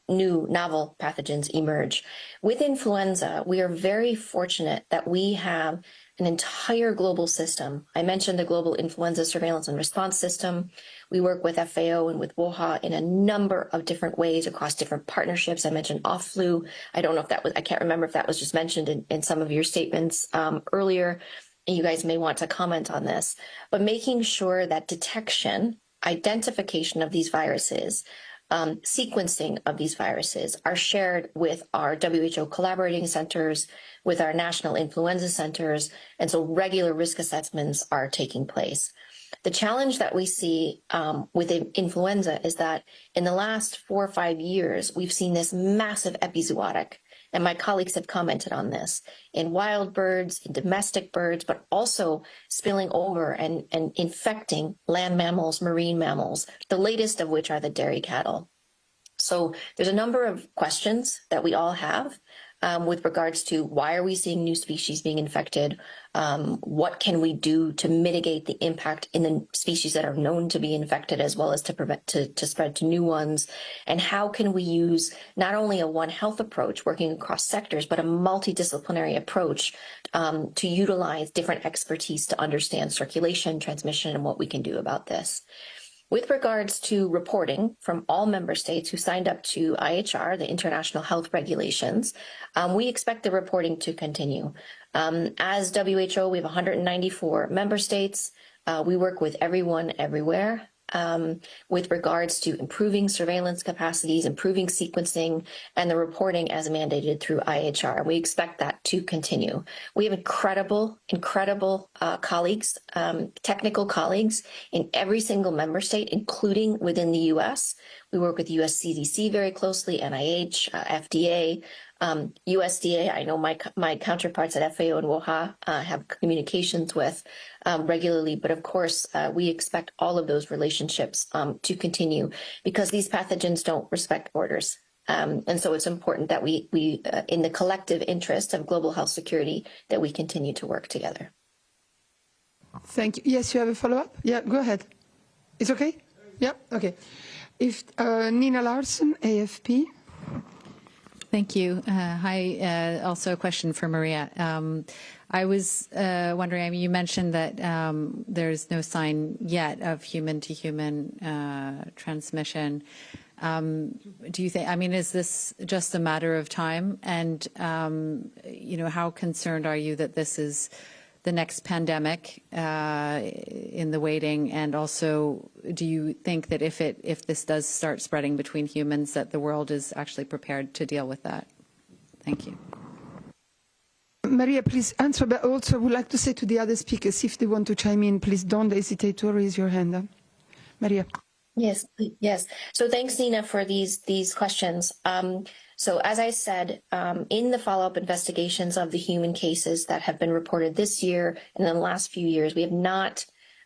new novel pathogens emerge. With influenza, we are very fortunate that we have an entire global system. I mentioned the Global Influenza Surveillance and Response System. We work with FAO and with WOHA in a number of different ways across different partnerships. I mentioned off-flu. I don't know if that was, I can't remember if that was just mentioned in some of your statements earlier. You guys may want to comment on this. But making sure that detection, identification of these viruses, sequencing of these viruses are shared with our WHO collaborating centers, with our national influenza centers, and so regular risk assessments are taking place. The challenge that we see with influenza is that in the last 4 or 5 years, we've seen this massive epizootic, and my colleagues have commented on this, in wild birds, in domestic birds, but also spilling over and infecting land mammals, marine mammals, the latest of which are the dairy cattle. So there's a number of questions that we all have with regards to why are we seeing new species being infected? What can we do to mitigate the impact in the species that are known to be infected, as well as to prevent to spread to new ones? And how can we use not only a One Health approach working across sectors, but a multidisciplinary approach to utilize different expertise to understand circulation, transmission, and what we can do about this? With regards to reporting from all member states who signed up to IHR, the International Health Regulations, we expect the reporting to continue. As WHO, we have 194 member states. We work with everyone, everywhere. With regards to improving surveillance capacities, improving sequencing, and the reporting as mandated through IHR. We expect that to continue. We have incredible colleagues, technical colleagues in every single member state, including within the US. We work with US CDC very closely, NIH, FDA, USDA. I know my counterparts at FAO and WOHA have communications with regularly, but of course we expect all of those relationships to continue, because these pathogens don't respect borders. And so it's important that we in the collective interest of global health security, that we continue to work together. Thank you. Yes, you have a follow-up? Yeah, go ahead. It's okay? Yeah, okay. If Nina Larsen, AFP. Thank you. Hi, also a question for Maria. I was wondering, I mean, you mentioned that there's no sign yet of human-to-human transmission. Do you think, I mean, is this just a matter of time? And, you know, how concerned are you that this is the next pandemic in the waiting? And also, do you think that if this does start spreading between humans, that the world is actually prepared to deal with that? Thank you. Maria, please answer, but also would like to say to the other speakers, if they want to chime in, please don't hesitate to raise your hand. Maria. Yes, yes. So thanks, Nina, for these questions. So as I said, in the follow-up investigations of the human cases that have been reported this year and in the last few years, we have not,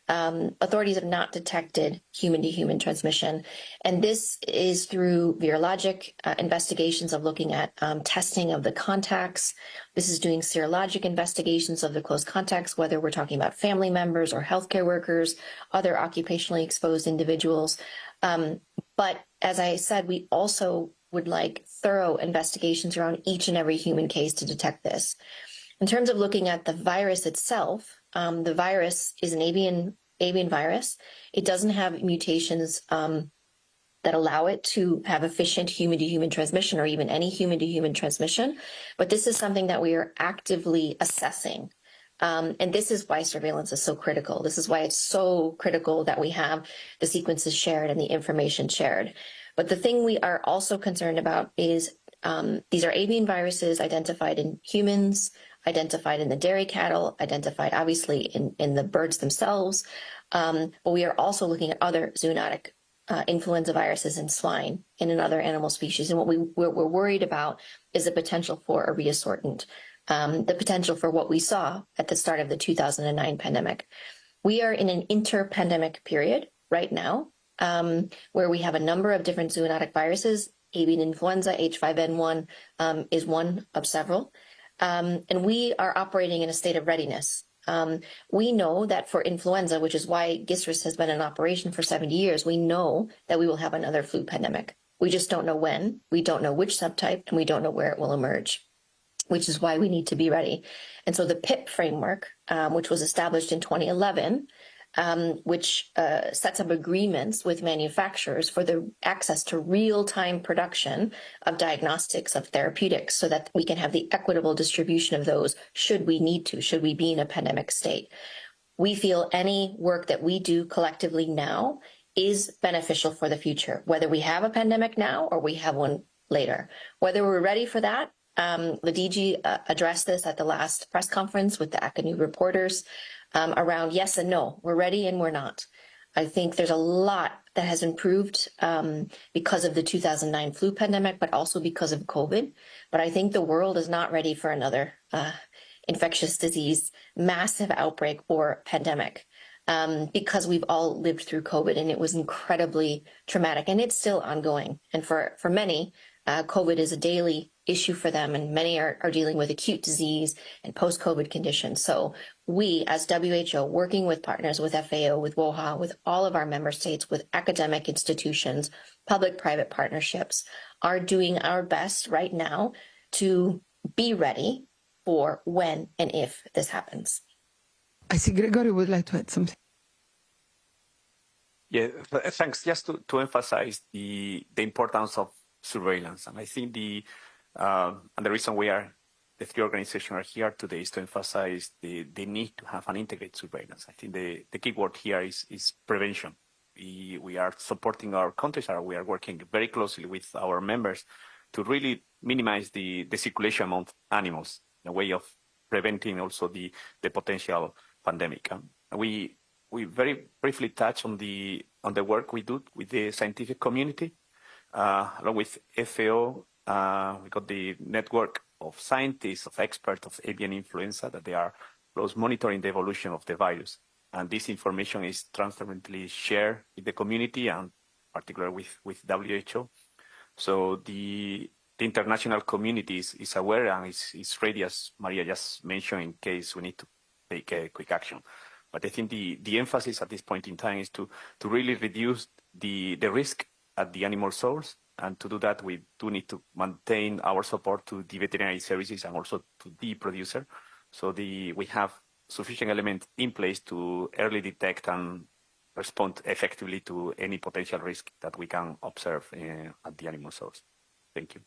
authorities have not detected human-to-human transmission. And this is through virologic investigations of looking at testing of the contacts. This is doing serologic investigations of the close contacts, whether we're talking about family members or healthcare workers, other occupationally exposed individuals. But as I said, we also would like thorough investigations around each and every human case to detect this. In terms of looking at the virus itself, the virus is an avian virus. It doesn't have mutations that allow it to have efficient human-to-human transmission or even any human-to-human transmission. But this is something that we are actively assessing. And this is why surveillance is so critical. This is why it's so critical that we have the sequences shared and the information shared. But the thing we are also concerned about is these are avian viruses identified in humans, identified in the dairy cattle, identified obviously in the birds themselves. But we are also looking at other zoonotic influenza viruses in swine and in other animal species. And what we're worried about is the potential for a reassortment, the potential for what we saw at the start of the 2009 pandemic. We are in an inter-pandemic period right now, where we have a number of different zoonotic viruses. Avian influenza, H5N1, is one of several. And we are operating in a state of readiness. We know that for influenza, which is why GISRIS has been in operation for 70 years, we know that we will have another flu pandemic. We just don't know when, we don't know which subtype, and we don't know where it will emerge, which is why we need to be ready. And so the PIP framework, which was established in 2011, which sets up agreements with manufacturers for the access to real-time production of diagnostics, of therapeutics, so that we can have the equitable distribution of those should we need to, should we be in a pandemic state. We feel any work that we do collectively now is beneficial for the future, whether we have a pandemic now or we have one later. Whether we're ready for that, the DG addressed this at the last press conference with the ACNU reporters. Around yes and no, we're ready and we're not. I think there's a lot that has improved because of the 2009 flu pandemic, but also because of COVID. But I think the world is not ready for another infectious disease, massive outbreak or pandemic because we've all lived through COVID and it was incredibly traumatic and it's still ongoing. And for many, COVID is a daily issue for them, and many are dealing with acute disease and post-COVID conditions. So we, as WHO, working with partners, with FAO, with WOHA, with all of our member states, with academic institutions, public-private partnerships, are doing our best right now to be ready for when and if this happens. I see Gregorio would like to add something. Yeah, thanks. Just to emphasize the importance of surveillance. And I think and the reason the three organizations are here today is to emphasize the need to have an integrated surveillance. I think the key word here is prevention. We are supporting our countries, we are working very closely with our members to really minimize the circulation among animals in a way of preventing also the potential pandemic. We very briefly touch on the work we do with the scientific community. Along with FAO, we got the network of scientists, of experts of avian influenza that they are close monitoring the evolution of the virus. And this information is transparently shared with the community and particularly with WHO. So the international community is aware and is ready, as Maria just mentioned, in case we need to take a quick action. But I think the emphasis at this point in time is to really reduce the risk at the animal source And to do that, we do need to maintain our support to the veterinary services and also to the producer. So we have sufficient elements in place to early detect and respond effectively to any potential risk that we can observe at the animal source. Thank you.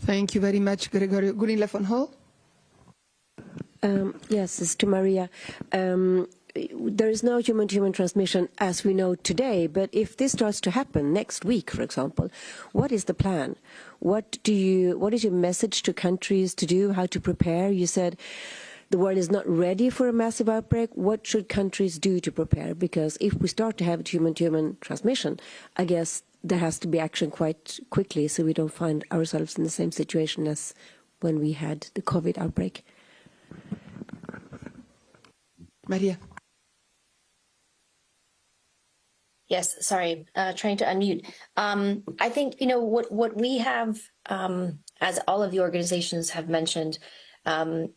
Thank you very much, Gregorio. Gunilla von Hall? Yes, it's to Maria. There is no human-to-human transmission as we know today, but if this starts to happen next week, for example, what is the plan? What is your message to countries to do, how to prepare? You said the world is not ready for a massive outbreak. What should countries do to prepare? Because if we start to have human-to-human transmission, I guess there has to be action quite quickly so we don't find ourselves in the same situation as when we had the COVID outbreak. Maria. Yes, sorry, trying to unmute. I think, what we have, as all of the organizations have mentioned,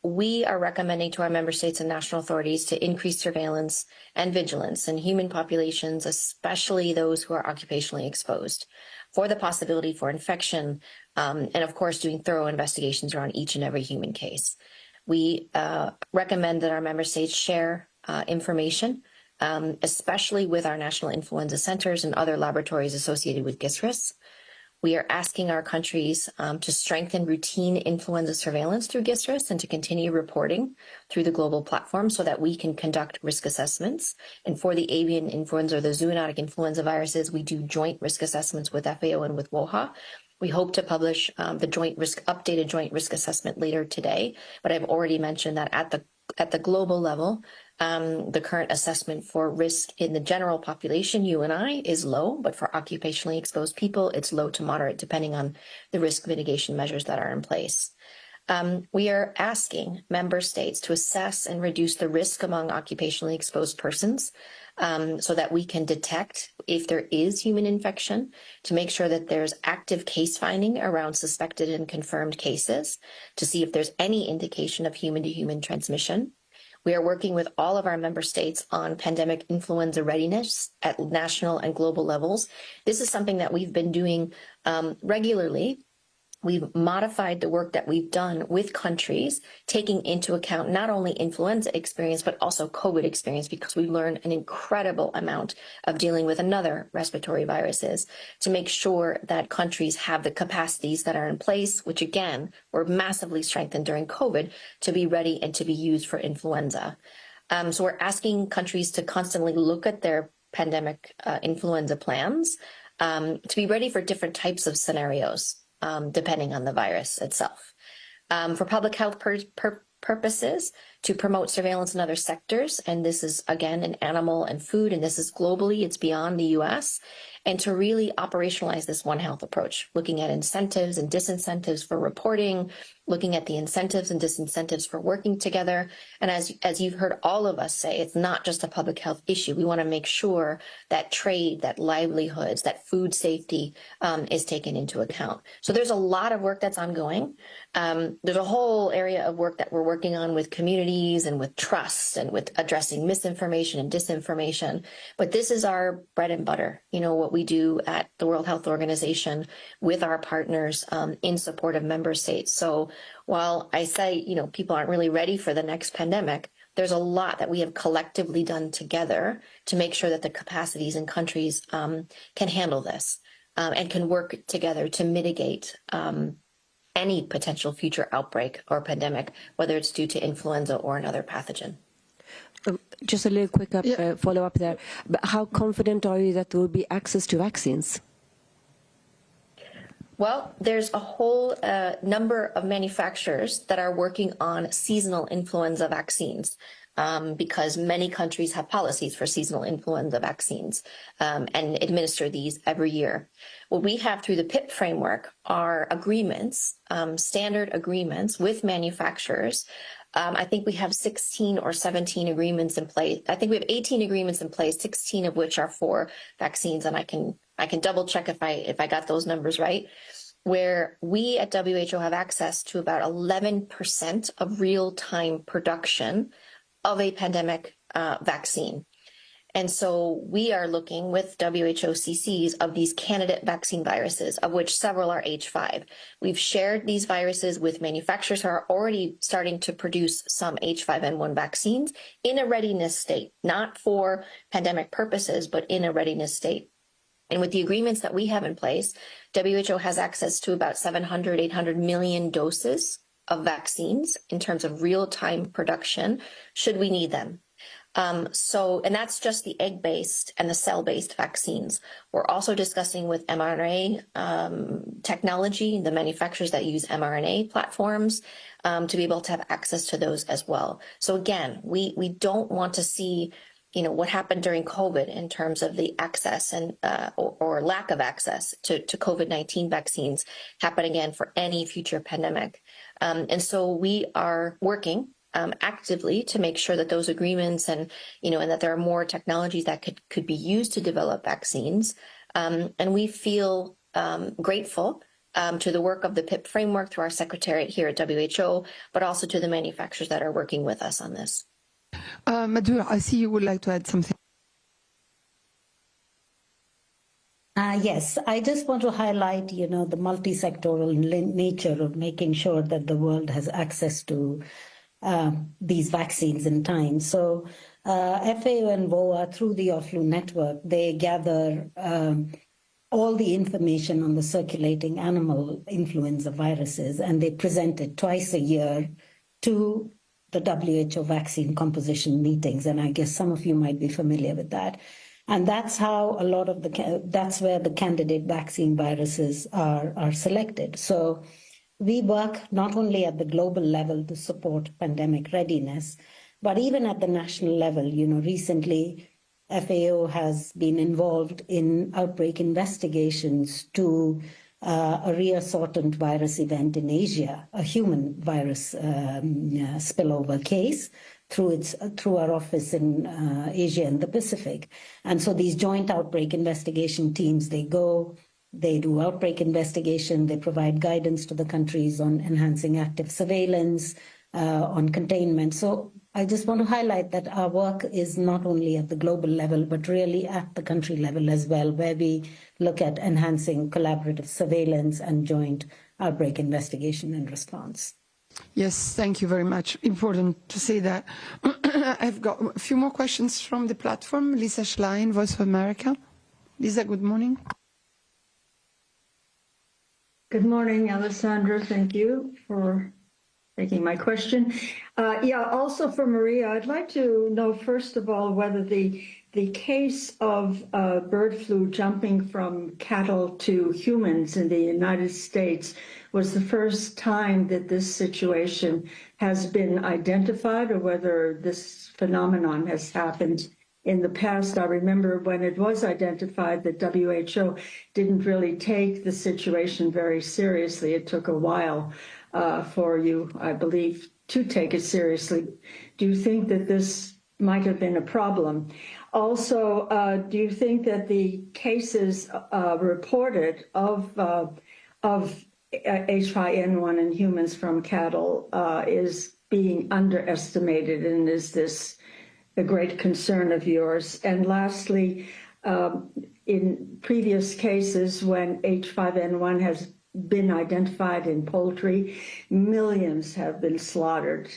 we are recommending to our member states and national authorities to increase surveillance and vigilance in human populations, especially those who are occupationally exposed, for the possibility for infection, and of course, doing thorough investigations around each and every human case. We recommend that our member states share information, especially with our national influenza centers and other laboratories associated with GISRIS. We are asking our countries to strengthen routine influenza surveillance through GISRIS and to continue reporting through the global platform so that we can conduct risk assessments. And for the avian influenza or the zoonotic influenza viruses, we do joint risk assessments with FAO and with WOHA. We hope to publish the updated joint risk assessment later today, but I've already mentioned that at the global level, the current assessment for risk in the general population, you and I, is low, but for occupationally exposed people, it's low to moderate, depending on the risk mitigation measures that are in place. We are asking member states to assess and reduce the risk among occupationally exposed persons so that we can detect if there is human infection, to make sure that there's active case finding around suspected and confirmed cases, to see if there's any indication of human-to-human transmission. We are working with all of our member states on pandemic influenza readiness at national and global levels. This is something that we've been doing regularly. We've modified the work that we've done with countries, taking into account not only influenza experience, but also COVID experience, because we learned an incredible amount of dealing with another respiratory viruses, to make sure that countries have the capacities that are in place, which again, were massively strengthened during COVID, to be ready and to be used for influenza. So we're asking countries to constantly look at their pandemic influenza plans to be ready for different types of scenarios. Depending on the virus itself. For public health purposes, to promote surveillance in other sectors, and this is, again, in animal and food, and this is globally, it's beyond the US, and to really operationalize this One Health approach, looking at incentives and disincentives for reporting, looking at the incentives and disincentives for working together. And as you've heard all of us say, it's not just a public health issue. We want to make sure that trade, that livelihoods, that food safety is taken into account. So there's a lot of work that's ongoing. There's a whole area of work that we're working on with communities and with trust and with addressing misinformation and disinformation. But this is our bread and butter, what we do at the World Health Organization with our partners in support of member states. So while I say, people aren't really ready for the next pandemic, there's a lot that we have collectively done together to make sure that the capacities in countries can handle this and can work together to mitigate any potential future outbreak or pandemic, whether it's due to influenza or another pathogen. Just a little quick follow-up there. But how confident are you that there will be access to vaccines? Well, there's a whole number of manufacturers that are working on seasonal influenza vaccines because many countries have policies for seasonal influenza vaccines and administer these every year. What we have through the PIP framework are agreements, standard agreements with manufacturers. I think we have 16 or 17 agreements in place. I think we have 18 agreements in place, 16 of which are for vaccines, and I can double check if I got those numbers right, where we at WHO have access to about 11% of real-time production of a pandemic vaccine. And so we are looking with WHO CCs of these candidate vaccine viruses, of which several are H5. We've shared these viruses with manufacturers who are already starting to produce some H5N1 vaccines in a readiness state, not for pandemic purposes, but in a readiness state. And with the agreements that we have in place, WHO has access to about 700, 800 million doses of vaccines in terms of real-time production, should we need them. And that's just the egg-based and the cell-based vaccines. We're also discussing with mRNA technology, the manufacturers that use mRNA platforms, to be able to have access to those as well. So again, we don't want to see, what happened during COVID in terms of the access and or lack of access to COVID-19 vaccines happen again for any future pandemic. And so we are working actively to make sure that those agreements and that there are more technologies that could be used to develop vaccines. And we feel grateful to the work of the PIP framework through our secretariat here at WHO, but also to the manufacturers that are working with us on this. Madhur, I see you would like to add something. Yes, I just want to highlight, the multi-sectoral nature of making sure that the world has access to these vaccines in time. So FAO and VOA, through the OFLU network, they gather all the information on the circulating animal influenza viruses, and they present it twice a year to the WHO vaccine composition meetings. And I guess some of you might be familiar with that. And that's how that's where the candidate vaccine viruses are selected. So we work not only at the global level to support pandemic readiness, but even at the national level. Recently, FAO has been involved in outbreak investigations to a reassortant virus event in Asia, a human virus spillover case through our office in Asia and the Pacific. And so these joint outbreak investigation teams, they do outbreak investigation, they provide guidance to the countries on enhancing active surveillance, on containment. So I just want to highlight that our work is not only at the global level, but really at the country level as well, where we look at enhancing collaborative surveillance and joint outbreak investigation and response. Yes, thank you very much. Important to say that. I've got a few more questions from the platform. Lisa Schlein, Voice of America. Lisa, good morning. Good morning, Alessandra. Thank you for taking my question. Also for Maria, I'd like to know, first of all, whether the case of bird flu jumping from cattle to humans in the United States was the first time that this situation has been identified, or whether this phenomenon has happened in the past. I remember when it was identified that WHO didn't really take the situation very seriously. It took a while for you, I believe, to take it seriously. Do you think that this might have been a problem? Also, do you think that the cases reported of H5N1 in humans from cattle is being underestimated, and is this a great concern of yours? And lastly, in previous cases when H5N1 has been identified in poultry, millions have been slaughtered.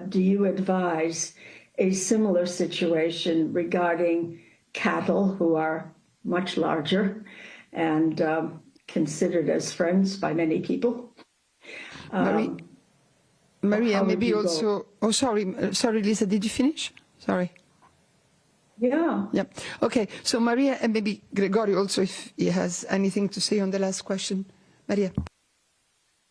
Do you advise a similar situation regarding cattle, who are much larger and considered as friends by many people? Maria, maybe also. Oh, sorry, Lisa. Did you finish? Sorry. Yeah. Yep. Okay. So Maria, and maybe Gregorio also, if he has anything to say on the last question. Maria.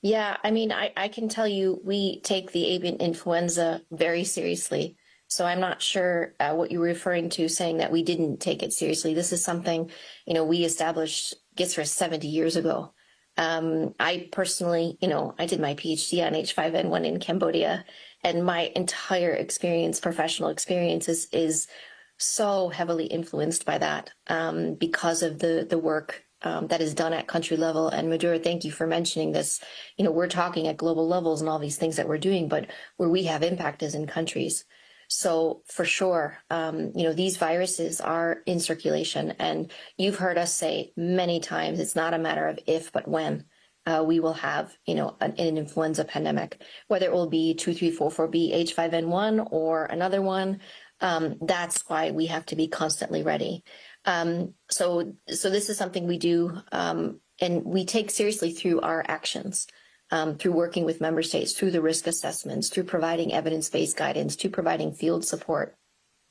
Yeah, I mean, I can tell you we take the avian influenza very seriously. So I'm not sure what you're referring to, saying that we didn't take it seriously. This is something, we established GISRA 70 years ago. I personally, I did my PhD on H5N1 in Cambodia, and my entire experience, professional experience, is so heavily influenced by that because of the work that is done at country level. And Madhura, thank you for mentioning this. We're talking at global levels and all these things that we're doing, but where we have impact is in countries. So for sure, these viruses are in circulation, and you've heard us say many times, it's not a matter of if, but when we will have, an influenza pandemic, whether it will be 2344B H5N1 or another one. That's why we have to be constantly ready. So this is something we do, and we take seriously through our actions. Through working with member states, through the risk assessments, through providing evidence-based guidance, to providing field support,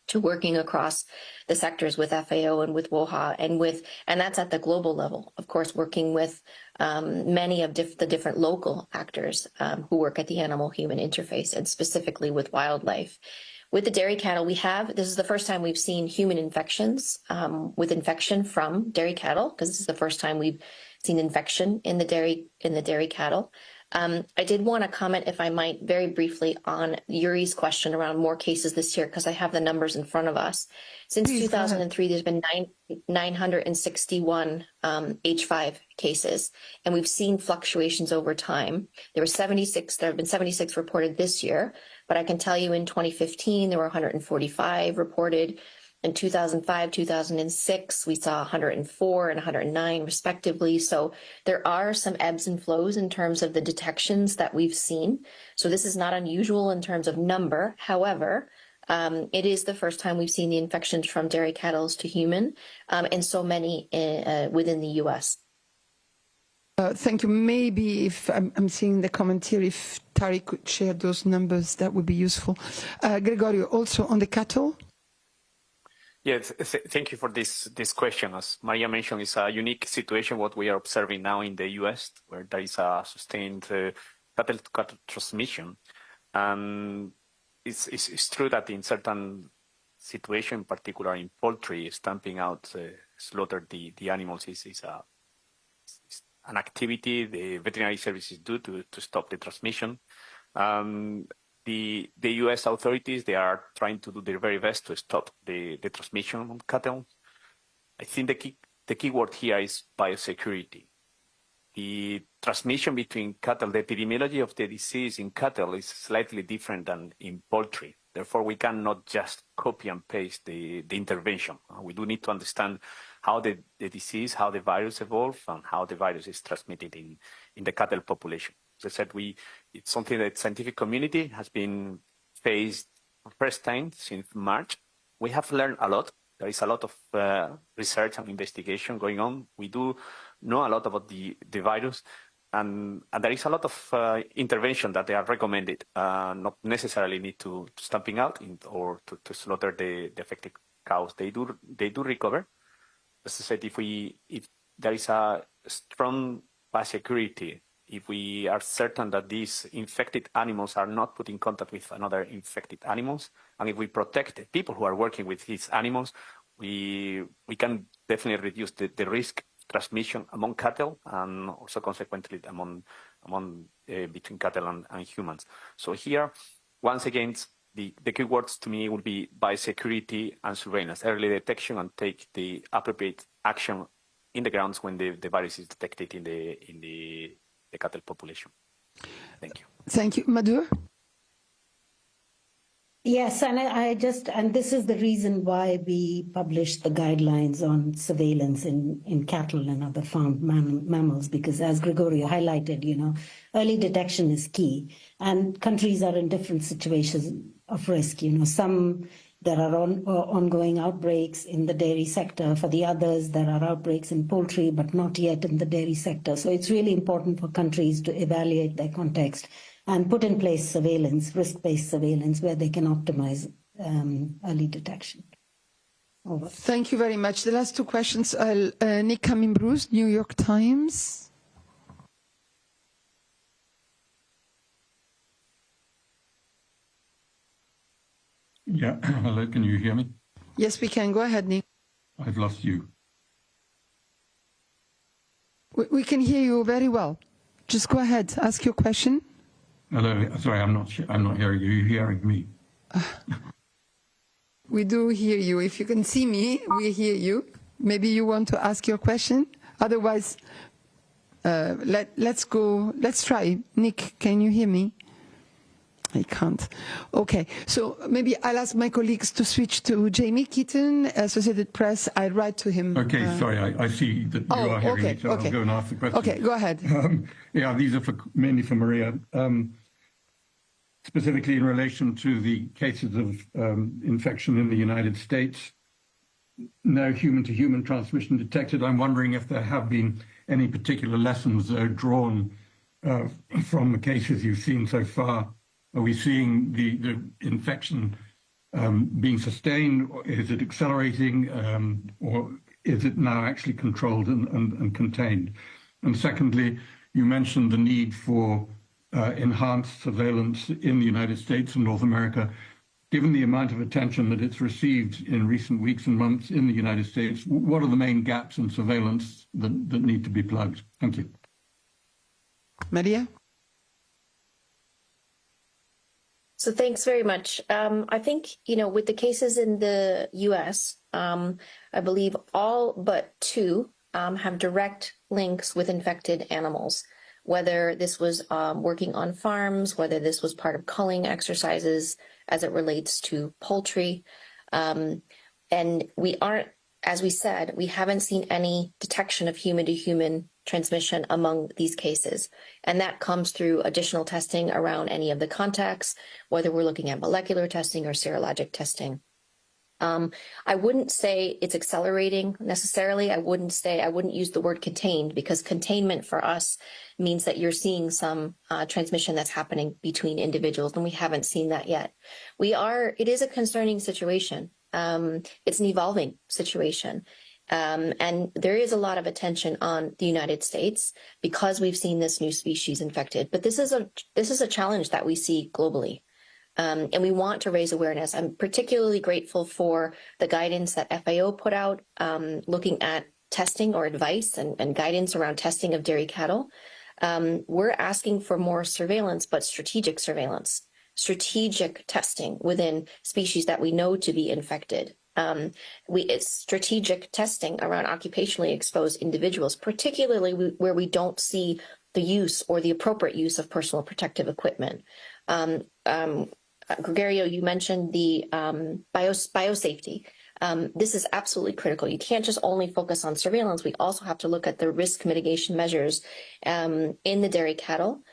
to working across the sectors with FAO and with WOHA, and that's at the global level. Of course, working with many of the different local actors who work at the animal-human interface, and specifically with wildlife. With the dairy cattle, this is the first time we've seen human infections with infection from dairy cattle, because this is the first time we've seen infection in the dairy cattle. I did want to comment, if I might, very briefly on Yuri's question around more cases this year, because I have the numbers in front of us. Since 2003, there's been 961 H5 cases, and we've seen fluctuations over time. There have been 76 reported this year, but I can tell you in 2015, there were 145 reported. In 2005, 2006, we saw 104 and 109 respectively. So there are some ebbs and flows in terms of the detections that we've seen. So this is not unusual in terms of number. However, it is the first time we've seen the infections from dairy cattle to human, and so many within the U.S. Thank you. Maybe if I'm seeing the comment here, if Tariq could share those numbers, that would be useful. Gregorio, also on the cattle? Yes, thank you for this question. As Maria mentioned, it's a unique situation what we are observing now in the U.S., where there is a sustained cattle-to-cattle transmission. And it's true that in certain situations, in particular in poultry, stamping out, slaughter the animals is an activity the veterinary services do to stop the transmission. The U.S. authorities, they are trying to do their very best to stop the transmission on cattle. I think the key word here is biosecurity. The transmission between cattle, the epidemiology of the disease in cattle is slightly different than in poultry. Therefore, we cannot just copy and paste the intervention. We do need to understand how the disease, how the virus evolves, and how the virus is transmitted in the cattle population. As I said, it's something that the scientific community has been faced for the first time since March. We have learned a lot. There is a lot of research and investigation going on. We do know a lot about the virus, and there is a lot of intervention that they are recommended, not necessarily need to stamping out or to slaughter the affected cows. They do recover. As I said, if there is a strong biosecurity, if we are certain that these infected animals are not put in contact with another infected animals, and if we protect the people who are working with these animals, we can definitely reduce the risk transmission among cattle and also consequently between cattle and humans. So here, once again, the key words to me would be biosecurity and surveillance, early detection, and take the appropriate action in the grounds when the virus is detected in the cattle population. Thank you. Thank you. Madhur? Yes, and this is the reason why we published the guidelines on surveillance in cattle and other farmed mammals, because as Gregorio highlighted, early detection is key, and countries are in different situations of risk. Some there are ongoing outbreaks in the dairy sector. For the others, there are outbreaks in poultry, but not yet in the dairy sector. So it's really important for countries to evaluate their context and put in place surveillance, risk-based surveillance, where they can optimize early detection. Over. Thank you very much. The last two questions. Nick Cumming-Bruce, New York Times. Yeah, hello, can you hear me? Yes, we can. Go ahead, Nick. I've lost you. We can hear you very well. Just go ahead, ask your question. Hello, sorry, I'm not hearing you. Are you hearing me? We do hear you. If you can see me, we hear you. Maybe you want to ask your question. Otherwise, let's try. Nick, can you hear me? I can't. Okay, so maybe I'll ask my colleagues to switch to Jamie Keaton, Associated Press. I'll write to him. Okay, sorry, I see that you are hearing me, so I'll go and ask the question. Okay, go ahead. Yeah, these are mainly for Maria. Specifically in relation to the cases of infection in the United States, no human-to-human transmission detected. I'm wondering if there have been any particular lessons drawn from the cases you've seen so far. Are we seeing the infection being sustained, or is it accelerating, or is it now actually controlled and contained? And secondly, you mentioned the need for enhanced surveillance in the United States and North America. Given the amount of attention that it's received in recent weeks and months in the United States, what are the main gaps in surveillance that need to be plugged? Thank you. Maria? So thanks very much. I think, with the cases in the U.S., I believe all but 2 have direct links with infected animals, whether this was working on farms, whether this was part of culling exercises as it relates to poultry. And we aren't, as we said, we haven't seen any detection of human-to-human transmission among these cases. And that comes through additional testing around any of the contacts, whether we're looking at molecular testing or serologic testing. I wouldn't say it's accelerating necessarily. I wouldn't use the word contained, because containment for us means that you're seeing some transmission that's happening between individuals, and we haven't seen that yet. It is a concerning situation. It's an evolving situation. And there is a lot of attention on the United States because we've seen this new species infected. But this is a challenge that we see globally. And we want to raise awareness. I'm particularly grateful for the guidance that FAO put out, looking at testing or advice and guidance around testing of dairy cattle. We're asking for more surveillance, but strategic surveillance, strategic testing within species that we know to be infected. It's strategic testing around occupationally exposed individuals, particularly where we don't see the use or the appropriate use of personal protective equipment. Gregorio, you mentioned the biosafety. This is absolutely critical. You can't just only focus on surveillance. We also have to look at the risk mitigation measures in the dairy cattle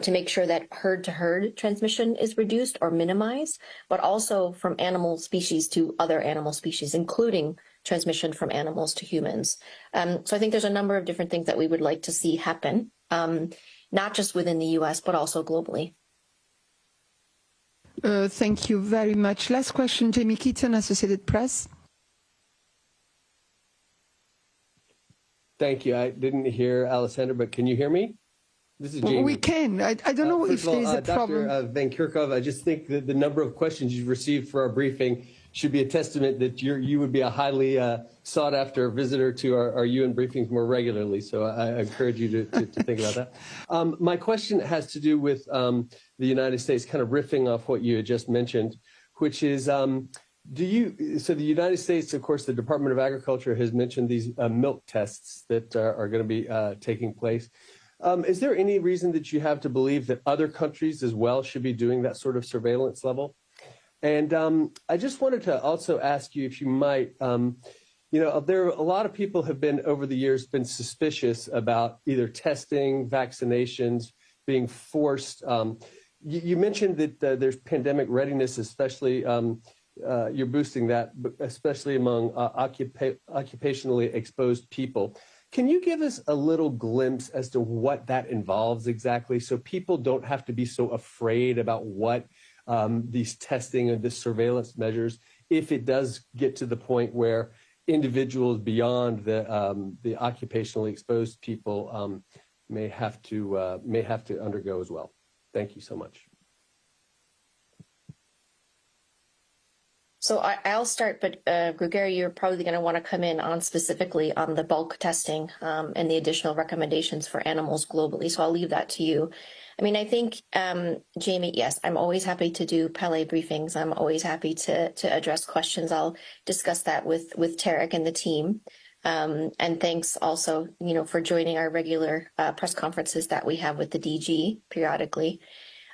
to make sure that herd-to-herd transmission is reduced or minimized, but also from animal species to other animal species, including transmission from animals to humans. So I think there's a number of different things that we would like to see happen, not just within the U.S., but also globally. Thank you very much. Last question, Jamie Keaton, Associated Press. Thank you. I didn't hear Alessandra, but can you hear me? This is Jamie. We can. I don't know if there is a problem. Dr. Van Kerkhove, I just think that the number of questions you've received for our briefing should be a testament that you would be a highly sought after visitor to our UN briefings more regularly. So I encourage you to think about that. My question has to do with the United States, kind of riffing off what you had just mentioned, which is, so the United States, of course, the Department of Agriculture has mentioned these milk tests that are going to be taking place. Is there any reason that you have to believe that other countries as well should be doing that sort of surveillance level? And I just wanted to also ask you if you might, there are a lot of people have been over the years been suspicious about either testing, vaccinations, being forced. You mentioned that there's pandemic readiness, especially you're boosting that, especially among occupationally exposed people. Can you give us a little glimpse as to what that involves exactly, so people don't have to be so afraid about what these testing and the surveillance measures, if it does get to the point where individuals beyond the occupationally exposed people may have to undergo as well? Thank you so much. So I'll start, but Gregorio, you're probably going to want to come in on specifically on the bulk testing and the additional recommendations for animals globally. So I'll leave that to you. I mean, I think, Jamie, yes, I'm always happy to do Pele briefings. I'm always happy to address questions. I'll discuss that with Tarek and the team. And thanks also, for joining our regular press conferences that we have with the DG periodically.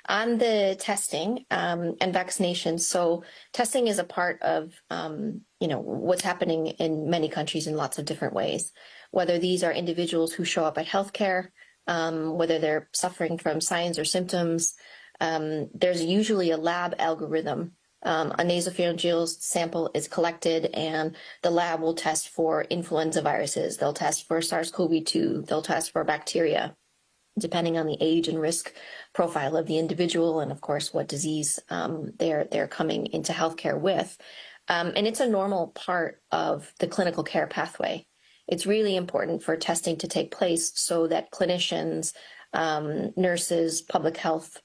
On the testing and vaccinations, so testing is a part of what's happening in many countries in lots of different ways. Whether these are individuals who show up at healthcare, whether they're suffering from signs or symptoms, there's usually a lab algorithm. A nasopharyngeal sample is collected, and the lab will test for influenza viruses. They'll test for SARS-CoV-2. They'll test for bacteria, depending on the age and risk profile of the individual, and of course what disease they're coming into healthcare with. And it's a normal part of the clinical care pathway. It's really important for testing to take place so that clinicians, nurses, public health,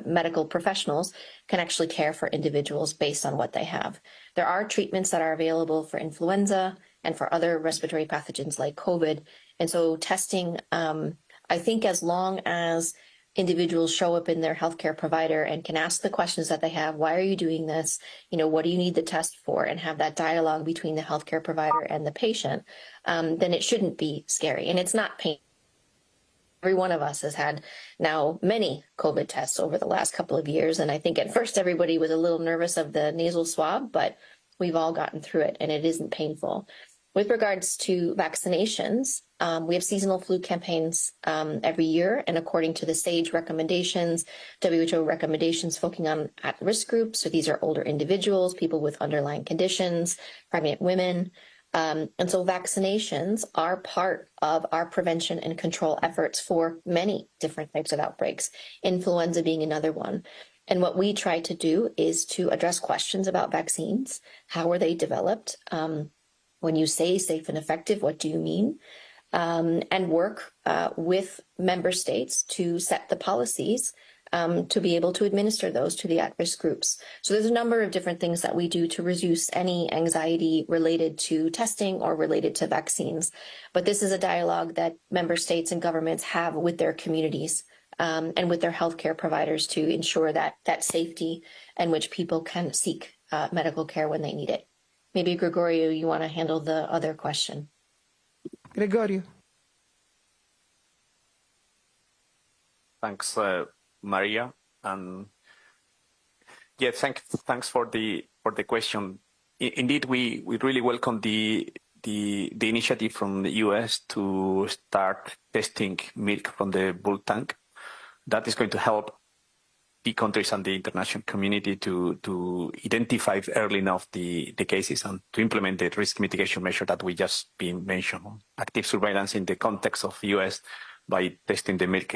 medical professionals can actually care for individuals based on what they have. There are treatments that are available for influenza and for other respiratory pathogens like COVID. And so testing, I think as long as individuals show up in their healthcare provider and can ask the questions that they have, why are you doing this? What do you need the test for? And have that dialogue between the healthcare provider and the patient, then it shouldn't be scary. And it's not painful. Every one of us has had now many COVID tests over the last couple of years. And I think at first everybody was a little nervous of the nasal swab, but we've all gotten through it and it isn't painful. With regards to vaccinations, we have seasonal flu campaigns every year, and according to the SAGE recommendations, WHO recommendations focusing on at-risk groups, so these are older individuals, people with underlying conditions, pregnant women, and so vaccinations are part of our prevention and control efforts for many different types of outbreaks, influenza being another one. And what we try to do is to address questions about vaccines. How are they developed? When you say safe and effective, what do you mean? And work with member states to set the policies to be able to administer those to the at-risk groups. So there's a number of different things that we do to reduce any anxiety related to testing or related to vaccines. But this is a dialogue that member states and governments have with their communities and with their healthcare providers to ensure that safety in which people can seek medical care when they need it. Maybe, Gregorio, you want to handle the other question. Gregorio. Thanks, Maria. Yeah, thanks for the question. Indeed, we really welcome the initiative from the US to start testing milk from the bull tank. That is going to help the countries and the international community to identify early enough the cases and to implement the risk mitigation measure that we just been mentioned. Active surveillance in the context of US by testing the milk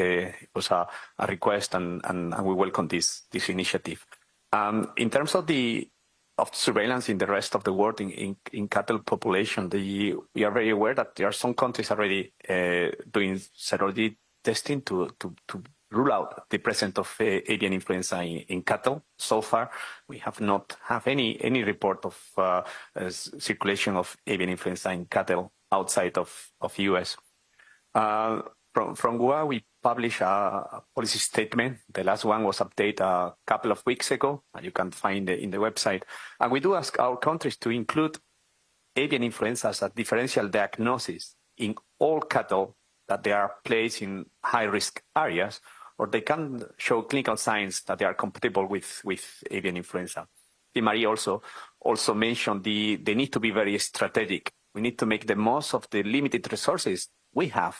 was a request, and we welcome this initiative. In terms of surveillance in the rest of the world in cattle population, we are very aware that there are some countries already doing serology testing to rule out the presence of avian influenza in cattle. So far, we have not have any report of circulation of avian influenza in cattle outside of US. From GUA, we published a policy statement. The last one was updated a couple of weeks ago, and you can find it in the website. And we do ask our countries to include avian influenza as a differential diagnosis in all cattle that they are placed in high-risk areas, or they can show clinical signs that they are compatible with avian influenza. Marie also mentioned the need to be very strategic. We need to make the most of the limited resources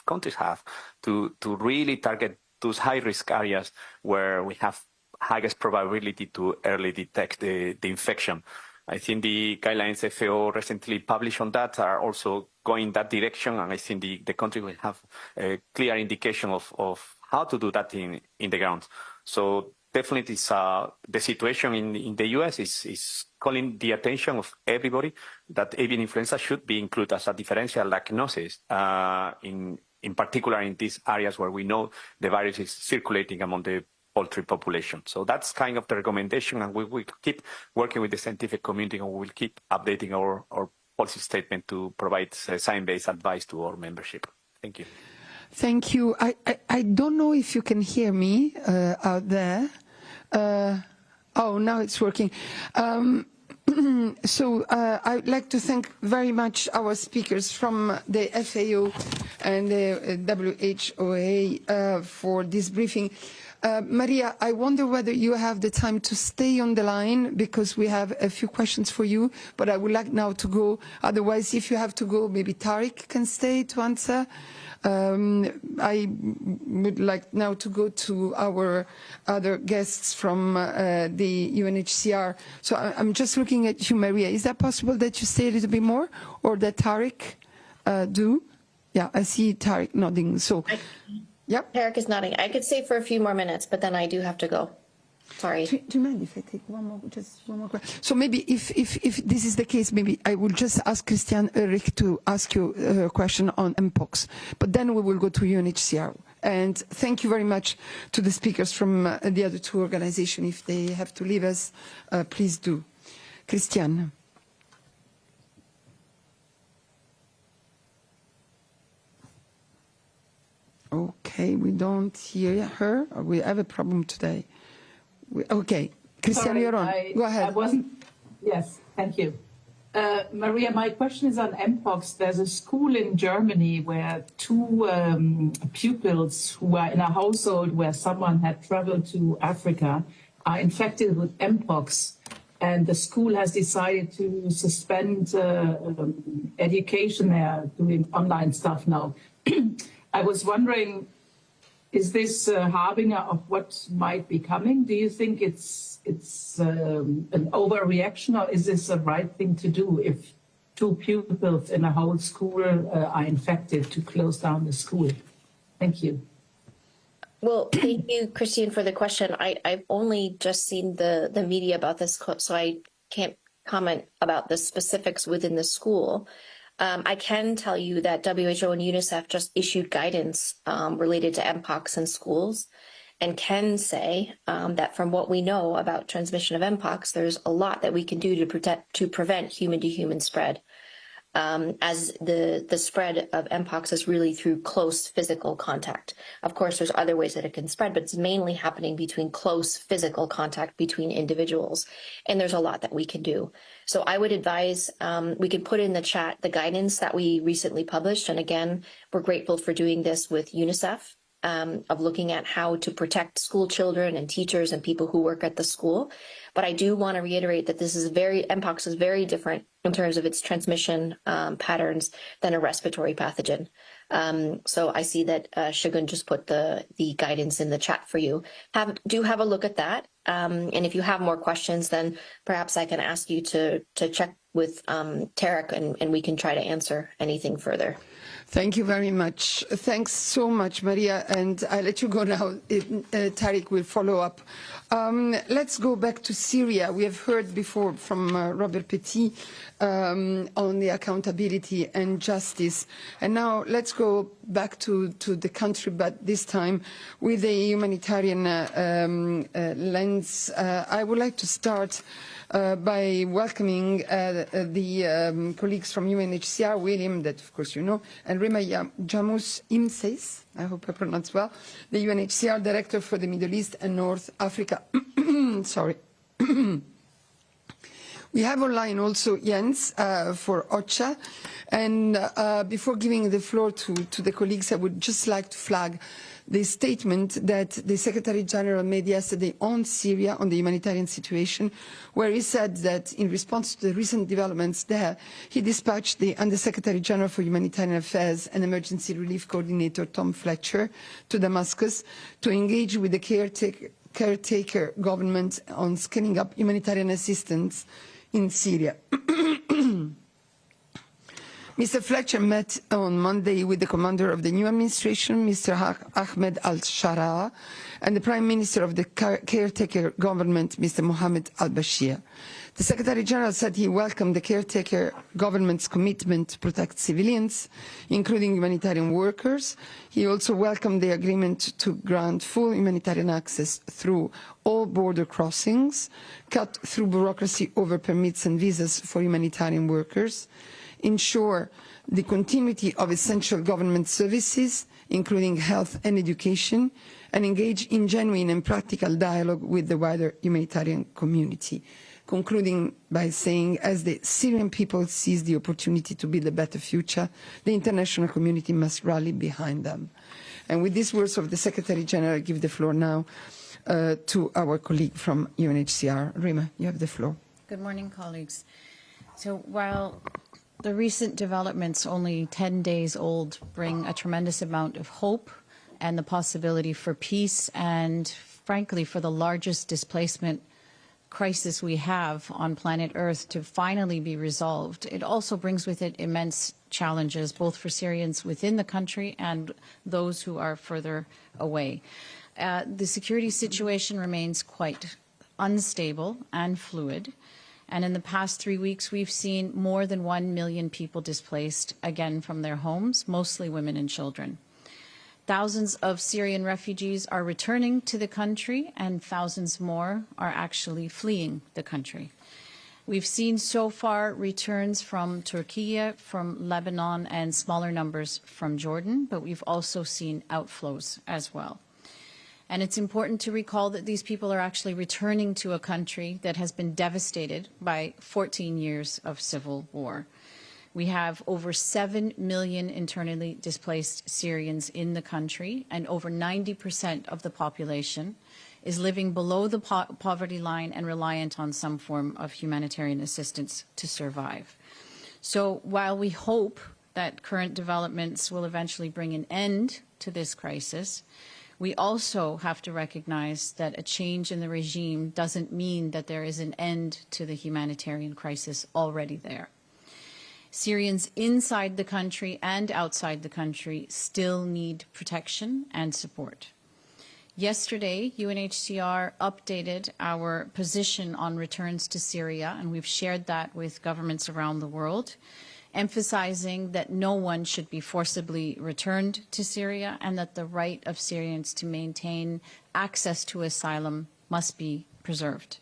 countries have, to really target those high-risk areas where we have highest probability to early detect the infection. I think the guidelines FAO recently published on that are also going that direction, and I think the country will have a clear indication of how to do that in the ground. So definitely the situation in the US is calling the attention of everybody that avian influenza should be included as a differential diagnosis, in particular in these areas where we know the virus is circulating among the poultry population. So that's kind of the recommendation, and we will keep working with the scientific community, and we will keep updating our policy statement to provide science-based advice to our membership. Thank you. Thank you. I don't know if you can hear me out there. Oh, now it's working. So I'd like to thank very much our speakers from the FAO and the WHOA for this briefing. Maria, I wonder whether you have the time to stay on the line, because we have a few questions for you, but I would like now to go. Otherwise, if you have to go, maybe Tariq can stay to answer. I would like now to go to our other guests from the UNHCR. So I'm just looking at you, Maria. Is that possible that you stay a little bit more, or that Tariq do? Yeah, I see Tariq nodding. So, yep. Tariq is nodding. I could stay for a few more minutes, but then I do have to go. Sorry. Do you mind if I take just one more question? So maybe if this is the case, maybe I will just ask Christian Ulrich to ask you a question on Mpox, but then we will go to UNHCR. And thank you very much to the speakers from the other two organizations. If they have to leave us, please do. Christian. Okay, we don't hear her. We have a problem today. Okay, Christian, you're on. Go ahead. I wasn't. Yes, thank you. Maria, my question is on Mpox. There's a school in Germany where two pupils who are in a household where someone had traveled to Africa are infected with Mpox, and the school has decided to suspend education. They are doing online stuff now. I was wondering, is this a harbinger of what might be coming? Do you think it's an overreaction, or is this the right thing to do if two pupils in a whole school are infected, to close down the school? Thank you. Well, thank you, Christian, for the question. I've only just seen the media about this clip, so I can't comment about the specifics within the school. I can tell you that WHO and UNICEF just issued guidance related to Mpox in schools, and can say that from what we know about transmission of Mpox, there's a lot that we can do to prevent human-to-human spread. As the spread of Mpox is really through close physical contact. Of course, there's other ways that it can spread, but it's mainly happening between close physical contact between individuals. And there's a lot that we can do. So I would advise, we could put in the chat the guidance that we recently published. And again, we're grateful for doing this with UNICEF, of looking at how to protect school children and teachers and people who work at the school. But I do want to reiterate that Mpox is very different in terms of its transmission patterns than a respiratory pathogen. So I see that Shagun just put the guidance in the chat for you. Do have a look at that. And if you have more questions, then perhaps I can ask you to check with Tariq, and we can try to answer anything further. Thank you very much. Thanks so much, Maria. And I'll let you go now. Tariq will follow up. Let's go back to Syria. We have heard before from Robert Petit on the accountability and justice. And now let's go back to the country, but this time with a humanitarian lens. I would like to start by welcoming the colleagues from UNHCR, William, that of course you know, and Rima Jamus Imses, I hope I pronounced well, the UNHCR Director for the Middle East and North Africa. Sorry. We have online also Jens for OCHA. And before giving the floor to the colleagues, I would just like to flag the statement that the Secretary General made yesterday on Syria, on the humanitarian situation, where he said that in response to the recent developments there, he dispatched the Undersecretary General for Humanitarian Affairs and Emergency Relief Coordinator, Tom Fletcher, to Damascus to engage with the caretaker government on scaling up humanitarian assistance in Syria. Mr. Fletcher met on Monday with the commander of the new administration, Mr. Ahmed al-Sharaa, and the Prime Minister of the caretaker government, Mr. Mohammed al-Bashir. The Secretary General said he welcomed the caretaker government's commitment to protect civilians, including humanitarian workers. He also welcomed the agreement to grant full humanitarian access through all border crossings, cut through bureaucracy over permits and visas for humanitarian workers, ensure the continuity of essential government services, including health and education, and engage in genuine and practical dialogue with the wider humanitarian community. Concluding by saying, as the Syrian people seize the opportunity to build a better future, the international community must rally behind them. And with these words of the Secretary General, I give the floor now to our colleague from UNHCR. Rima, you have the floor. Good morning, colleagues. So while the recent developments, only 10 days old, bring a tremendous amount of hope and the possibility for peace and, frankly, for the largest displacement crisis we have on planet Earth to finally be resolved, it also brings with it immense challenges, both for Syrians within the country and those who are further away. The security situation remains quite unstable and fluid. And in the past 3 weeks, we've seen more than 1 million people displaced, again, from their homes, mostly women and children. Thousands of Syrian refugees are returning to the country, and thousands more are actually fleeing the country. We've seen so far returns from Turkey, from Lebanon, and smaller numbers from Jordan, but we've also seen outflows as well. And it's important to recall that these people are actually returning to a country that has been devastated by 14 years of civil war. We have over 7 million internally displaced Syrians in the country, and over 90% of the population is living below the poverty line and reliant on some form of humanitarian assistance to survive. So while we hope that current developments will eventually bring an end to this crisis, we also have to recognize that a change in the regime doesn't mean that there is an end to the humanitarian crisis already there. Syrians inside the country and outside the country still need protection and support. Yesterday, UNHCR updated our position on returns to Syria, and we've shared that with governments around the world, emphasizing that no one should be forcibly returned to Syria and that the right of Syrians to maintain access to asylum must be preserved.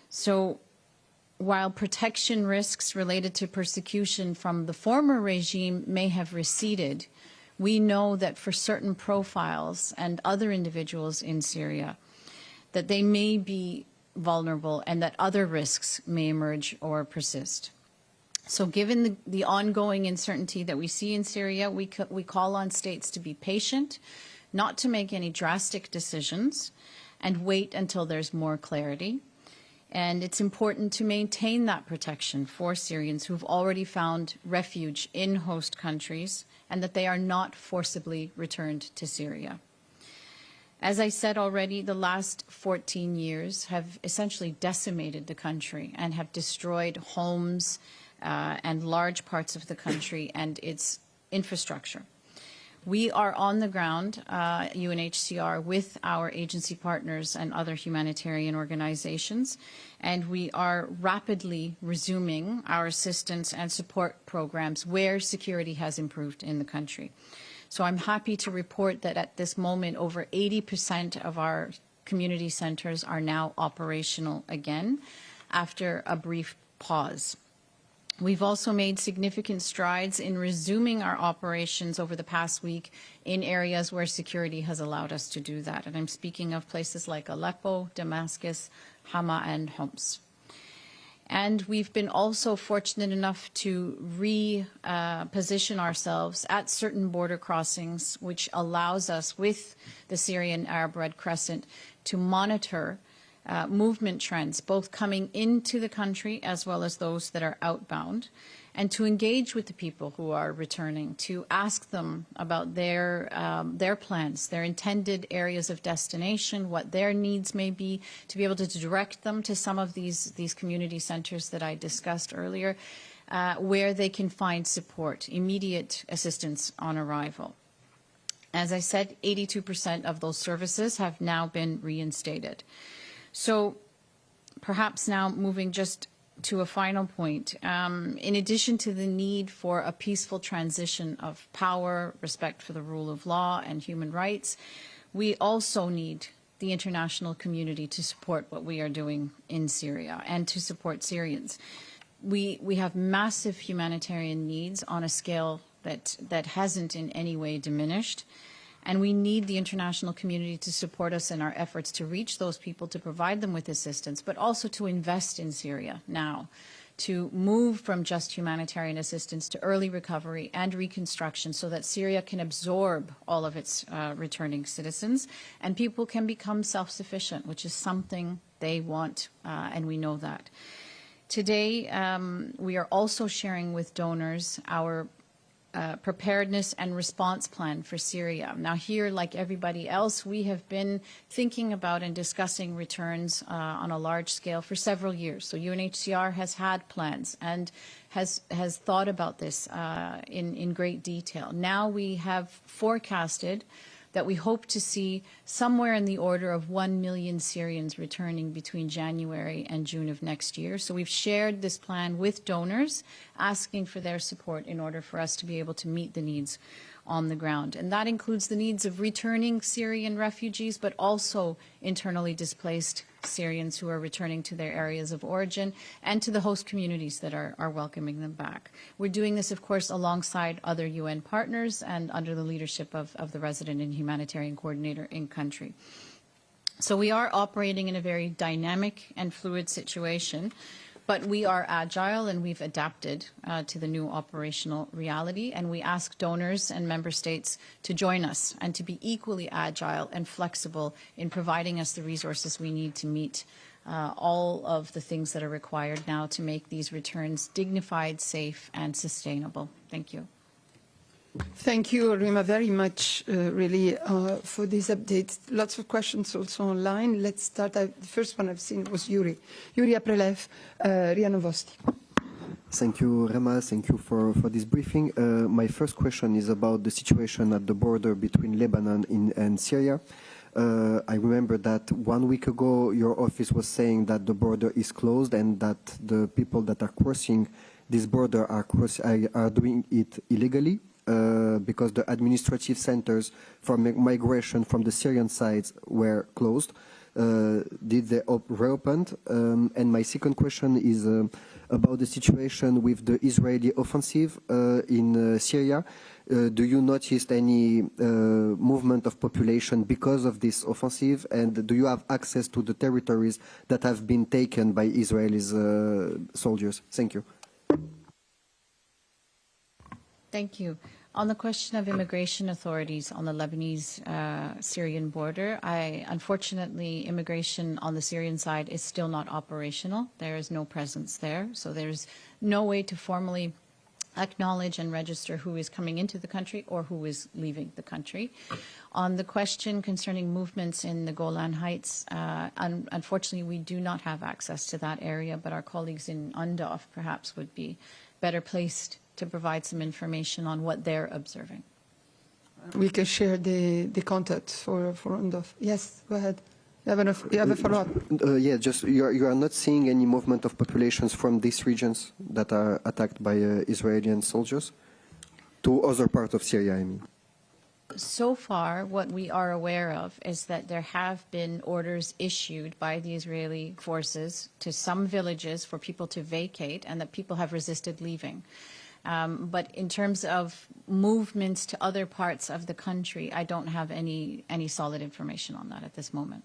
So while protection risks related to persecution from the former regime may have receded, we know that for certain profiles and other individuals in Syria, that they may be vulnerable and that other risks may emerge or persist. So given the ongoing uncertainty that we see in Syria, we call on states to be patient, not to make any drastic decisions, and wait until there's more clarity. And it's important to maintain that protection for Syrians who've already found refuge in host countries and that they are not forcibly returned to Syria. As I said already, the last 14 years have essentially decimated the country and have destroyed homes, and large parts of the country and its infrastructure. We are on the ground, UNHCR, with our agency partners and other humanitarian organizations, and we are rapidly resuming our assistance and support programs where security has improved in the country. So I'm happy to report that at this moment, over 80% of our community centers are now operational again after a brief pause. We've also made significant strides in resuming our operations over the past week in areas where security has allowed us to do that. And I'm speaking of places like Aleppo, Damascus, Hama, and Homs. And we've been also fortunate enough to reposition ourselves at certain border crossings, which allows us, with the Syrian Arab Red Crescent, to monitor movement trends, both coming into the country as well as those that are outbound, and to engage with the people who are returning, to ask them about their plans, their intended areas of destination, what their needs may be, to be able to direct them to some of these community centers that I discussed earlier, where they can find support, immediate assistance on arrival. As I said, 82% of those services have now been reinstated. So perhaps now moving just to a final point, in addition to the need for a peaceful transition of power, respect for the rule of law and human rights, we also need the international community to support what we are doing in Syria and to support Syrians. We have massive humanitarian needs on a scale that hasn't in any way diminished. And we need the international community to support us in our efforts to reach those people, to provide them with assistance, but also to invest in Syria now, to move from just humanitarian assistance to early recovery and reconstruction so that Syria can absorb all of its returning citizens and people can become self-sufficient, which is something they want, and we know that. Today, we are also sharing with donors our preparedness and response plan for Syria. Now here, like everybody else, we have been thinking about and discussing returns on a large scale for several years. So UNHCR has had plans and has thought about this in great detail. Now we have forecasted that we hope to see somewhere in the order of 1 million Syrians returning between January and June of next year. So we've shared this plan with donors, asking for their support in order for us to be able to meet the needs on the ground. And that includes the needs of returning Syrian refugees, but also internally displaced Syrians who are returning to their areas of origin and to the host communities that are welcoming them back. We're doing this, of course, alongside other UN partners and under the leadership of the resident and humanitarian coordinator in country. So we are operating in a very dynamic and fluid situation, but we are agile and we've adapted to the new operational reality, and we ask donors and member states to join us and to be equally agile and flexible in providing us the resources we need to meet all of the things that are required now to make these returns dignified, safe, and sustainable. Thank you. Thank you, Rima, very much, really, for this update. Lots of questions also online. Let's start. The first one I've seen was Yuri. Yuri Aprelev, RIA Novosti. Thank you, Rema. Thank you for this briefing. My first question is about the situation at the border between Lebanon and Syria. I remember that 1 week ago, your office was saying that the border is closed and that the people that are crossing this border are doing it illegally. Because the administrative centers for migration from the Syrian sides were closed. Did they reopen? And my second question is about the situation with the Israeli offensive in Syria. Do you notice any movement of population because of this offensive? And do you have access to the territories that have been taken by Israeli soldiers? Thank you. Thank you. On the question of immigration authorities on the Lebanese-Syrian border, unfortunately, immigration on the Syrian side is still not operational. There is no presence there, so there's no way to formally acknowledge and register who is coming into the country or who is leaving the country. On the question concerning movements in the Golan Heights, unfortunately, we do not have access to that area, but our colleagues in UNDOF perhaps would be better placed to provide some information on what they're observing. We can share the contact for UNDOF. Yes, go ahead. You have a follow-up? Yeah, just you are not seeing any movement of populations from these regions that are attacked by Israeli soldiers to other parts of Syria, I mean. So far, what we are aware of is that there have been orders issued by the Israeli forces to some villages for people to vacate and that people have resisted leaving. But in terms of movements to other parts of the country, I don't have any solid information on that at this moment.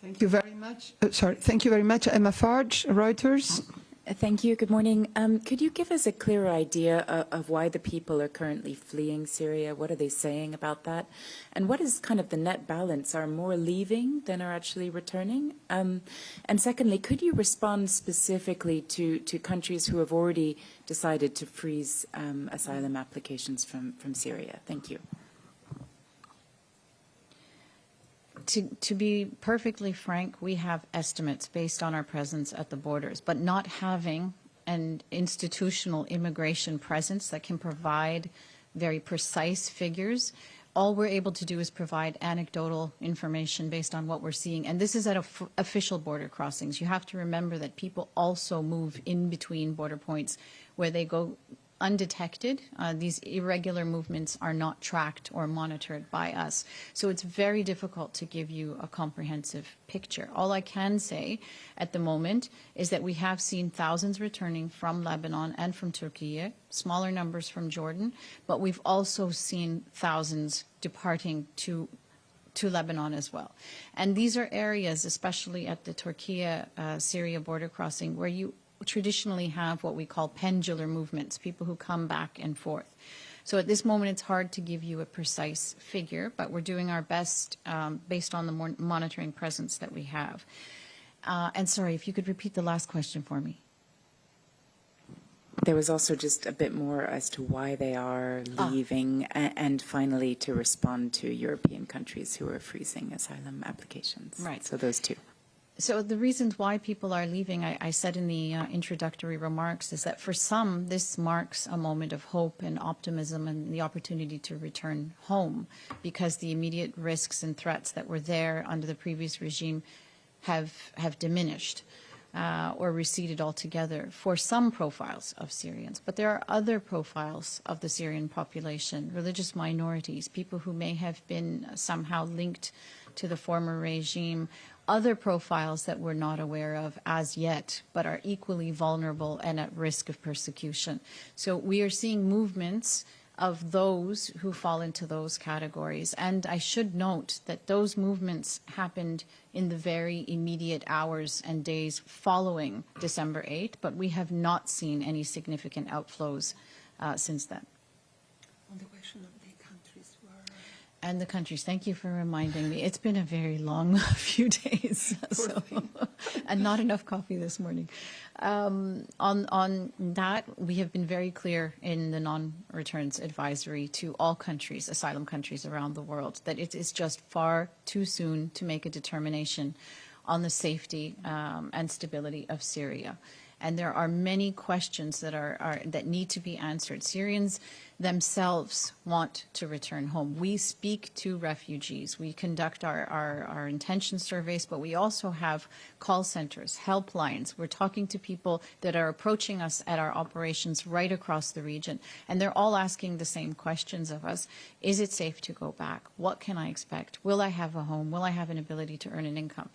Thank you very much. Thank you very much. Emma Farge, Reuters. Thank you. Good morning. Could you give us a clearer idea of why the people are currently fleeing Syria? What are they saying about that? And what is kind of the net balance? Are more leaving than are actually returning? And secondly, could you respond specifically to countries who have already decided to freeze asylum applications from Syria? Thank you. To be perfectly frank, we have estimates based on our presence at the borders, but not having an institutional immigration presence that can provide very precise figures, all we're able to do is provide anecdotal information based on what we're seeing. And this is at official border crossings. You have to remember that people also move in between border points where they go undetected. These irregular movements are not tracked or monitored by us. So it's very difficult to give you a comprehensive picture. All I can say at the moment is that we have seen thousands returning from Lebanon and from Turkey, smaller numbers from Jordan, but we've also seen thousands departing to Lebanon as well. And these are areas, especially at the Turkey-Syria border crossing, where you traditionally have what we call pendular movements, people who come back and forth. So at this moment, it's hard to give you a precise figure, but we're doing our best based on the monitoring presence that we have. And sorry, if you could repeat the last question for me. There was also just a bit more as to why they are leaving, and finally to respond to European countries who are freezing asylum applications. Right. So those two. So the reasons why people are leaving, I said in the introductory remarks, is that for some, this marks a moment of hope and optimism and the opportunity to return home, because the immediate risks and threats that were there under the previous regime have diminished or receded altogether for some profiles of Syrians. But there are other profiles of the Syrian population, religious minorities, people who may have been somehow linked to the former regime, other profiles that we're not aware of as yet, but are equally vulnerable and at risk of persecution. So we are seeing movements of those who fall into those categories. And I should note that those movements happened in the very immediate hours and days following December 8th, but we have not seen any significant outflows since then. On the question of the countries where... And the countries, thank you for reminding me. It's been a very long few days, and not enough coffee this morning. On that, we have been very clear in the non-returns advisory to all countries, asylum countries around the world, that it is just far too soon to make a determination on the safety and stability of Syria. And there are many questions that that need to be answered. Syrians themselves want to return home. We speak to refugees. We conduct our intention surveys, but we also have call centers, helplines. We're talking to people that are approaching us at our operations right across the region. And they're all asking the same questions of us. Is it safe to go back? What can I expect? Will I have a home? Will I have an ability to earn an income?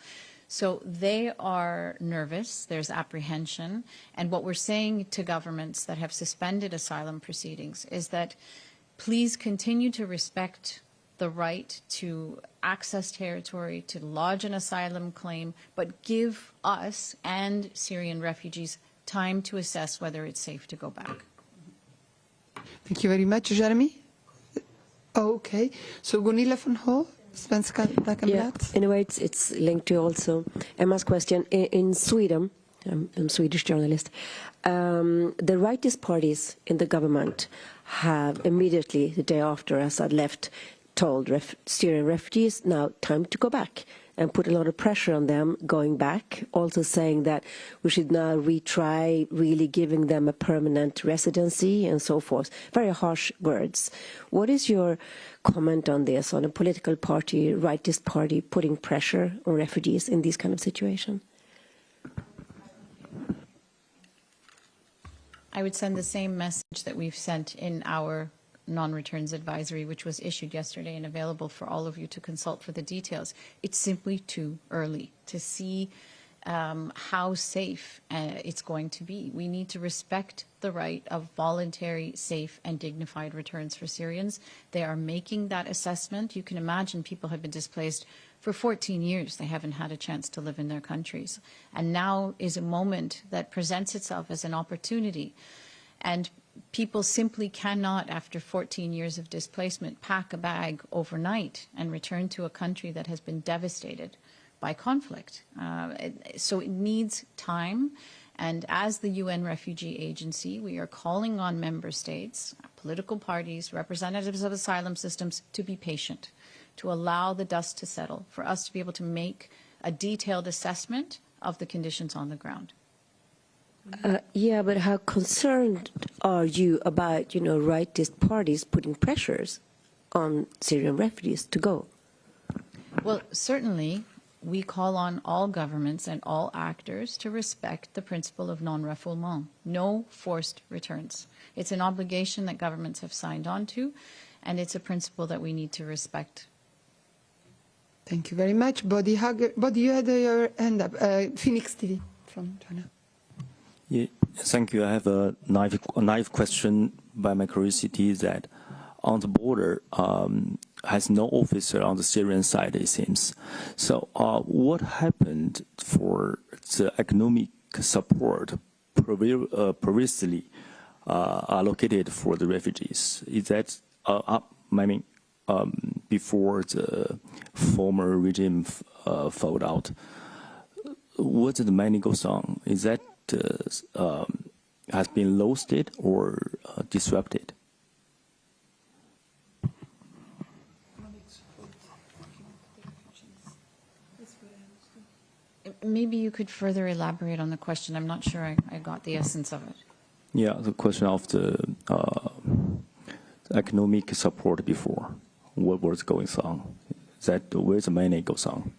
So they are nervous, there's apprehension, and what we're saying to governments that have suspended asylum proceedings is that please continue to respect the right to access territory, to lodge an asylum claim, but give us and Syrian refugees time to assess whether it's safe to go back. Thank you very much. Jeremy? Okay. So Gunilla von Ho? Yeah, in a way it's linked to also Emma's question. In Sweden, I'm a Swedish journalist, the rightist parties in the government have immediately, the day after Assad left, told Syrian refugees, now time to go back, and put a lot of pressure on them going back, also saying that we should now retry really giving them a permanent residency and so forth. Very harsh words. What is your comment on this, on a political party, rightist party, putting pressure on refugees in these kind of situations? I would send the same message that we've sent in our non-returns advisory, which was issued yesterday and available for all of you to consult for the details. It's simply too early to see how safe it's going to be. We need to respect the right of voluntary, safe and dignified returns for Syrians. They are making that assessment. You can imagine people have been displaced for 14 years. They haven't had a chance to live in their countries. And now is a moment that presents itself as an opportunity. And people simply cannot, after 14 years of displacement, pack a bag overnight and return to a country that has been devastated by conflict. So it needs time. And as the UN Refugee Agency, we are calling on member states, political parties, representatives of asylum systems to be patient, to allow the dust to settle, for us to be able to make a detailed assessment of the conditions on the ground. Yeah, but how concerned are you about, rightist parties putting pressures on Syrian refugees to go? Well, certainly, we call on all governments and all actors to respect the principle of non-refoulement, no forced returns. It's an obligation that governments have signed on to, and it's a principle that we need to respect. Thank you very much. Bodhi, you had your hand up. Phoenix TV from China. Yeah, thank you. I have a naive question by my curiosity that on the border has no officer on the Syrian side, it seems. So what happened for the economic support previously allocated for the refugees. Is that before the former regime fell out? What the money goes on? Is that has been lost or disrupted? Maybe you could further elaborate on the question. I'm not sure I got the essence of it. Yeah, the question of the economic support before. What was going on? That where the money goes on?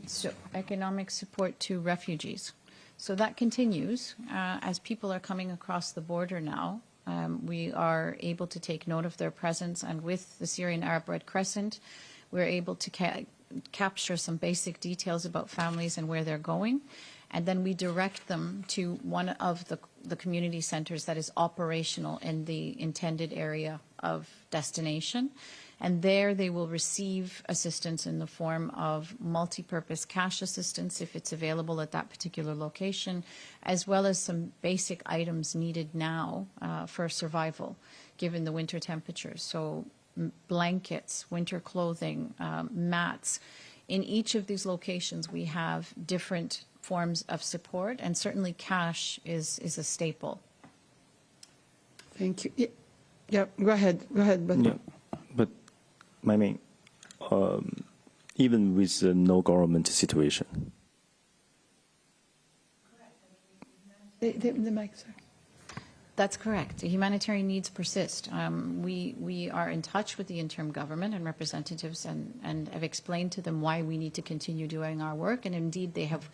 So economic support to refugees. So that continues as people are coming across the border now. We are able to take note of their presence, and with the Syrian Arab Red Crescent, we're able to capture some basic details about families and where they're going, and then we direct them to one of the community centers that is operational in the intended area of destination. And there they will receive assistance in the form of multi-purpose cash assistance if it's available at that particular location, as well as some basic items needed now for survival, given the winter temperatures. So blankets, winter clothing, mats. In each of these locations, we have different forms of support, and certainly cash is a staple. Thank you. Yeah, go ahead. But yeah, but I mean, even with the no government situation. The mic, sir. That's correct. The humanitarian needs persist. We are in touch with the interim government and representatives and have explained to them why we need to continue doing our work. And indeed, they have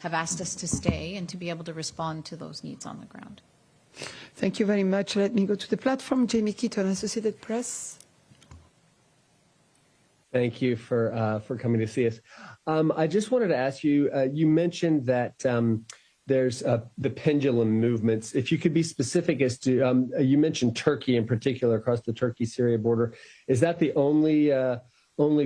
asked us to stay and to be able to respond to those needs on the ground. Thank you very much. Let me go to the platform. Jamie Keaton, Associated Press. Thank you for coming to see us. I just wanted to ask you, you mentioned that there's the pendulum movements. If you could be specific as to, you mentioned Turkey in particular, across the Turkey-Syria border. Is that the only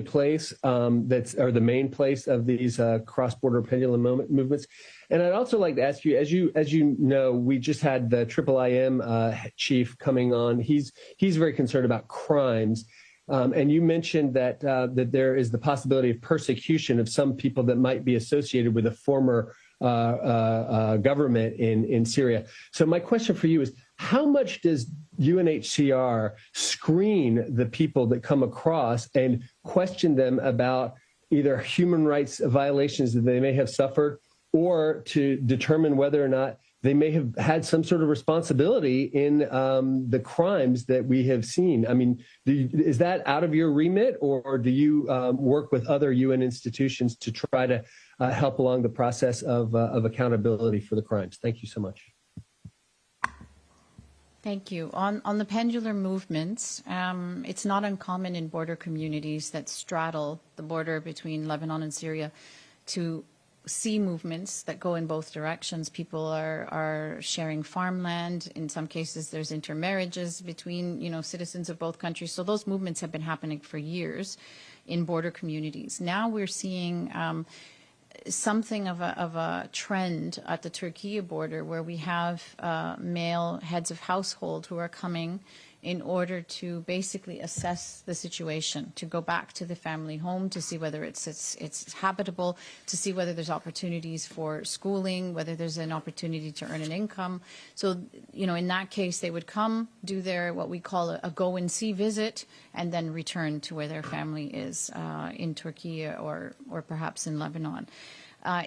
place or the main place of these cross-border pendulum movements? And I'd also like to ask you, as you know, we just had the IIIM chief coming on. He's very concerned about crimes. And you mentioned that there is the possibility of persecution of some people that might be associated with a former government in Syria. So my question for you is, how much does UNHCR screen the people that come across and question them about either human rights violations that they may have suffered, or to determine whether or not they may have had some sort of responsibility in the crimes that we have seen? I mean, is that out of your remit, or do you work with other UN institutions to try to help along the process of accountability for the crimes? Thank you so much. Thank you. On the pendulum movements, it's not uncommon in border communities that straddle the border between Lebanon and Syria to see movements that go in both directions. People are sharing farmland. In some cases, there's intermarriages between, citizens of both countries. So those movements have been happening for years in border communities. Now we're seeing something of a trend at the Turkey border, where we have male heads of household who are coming in order to basically assess the situation, to go back to the family home, to see whether it's habitable, to see whether there's opportunities for schooling, whether there's an opportunity to earn an income. So, in that case, they would come, do their, what we call a go and see visit, and then return to where their family is in Turkey or perhaps in Lebanon.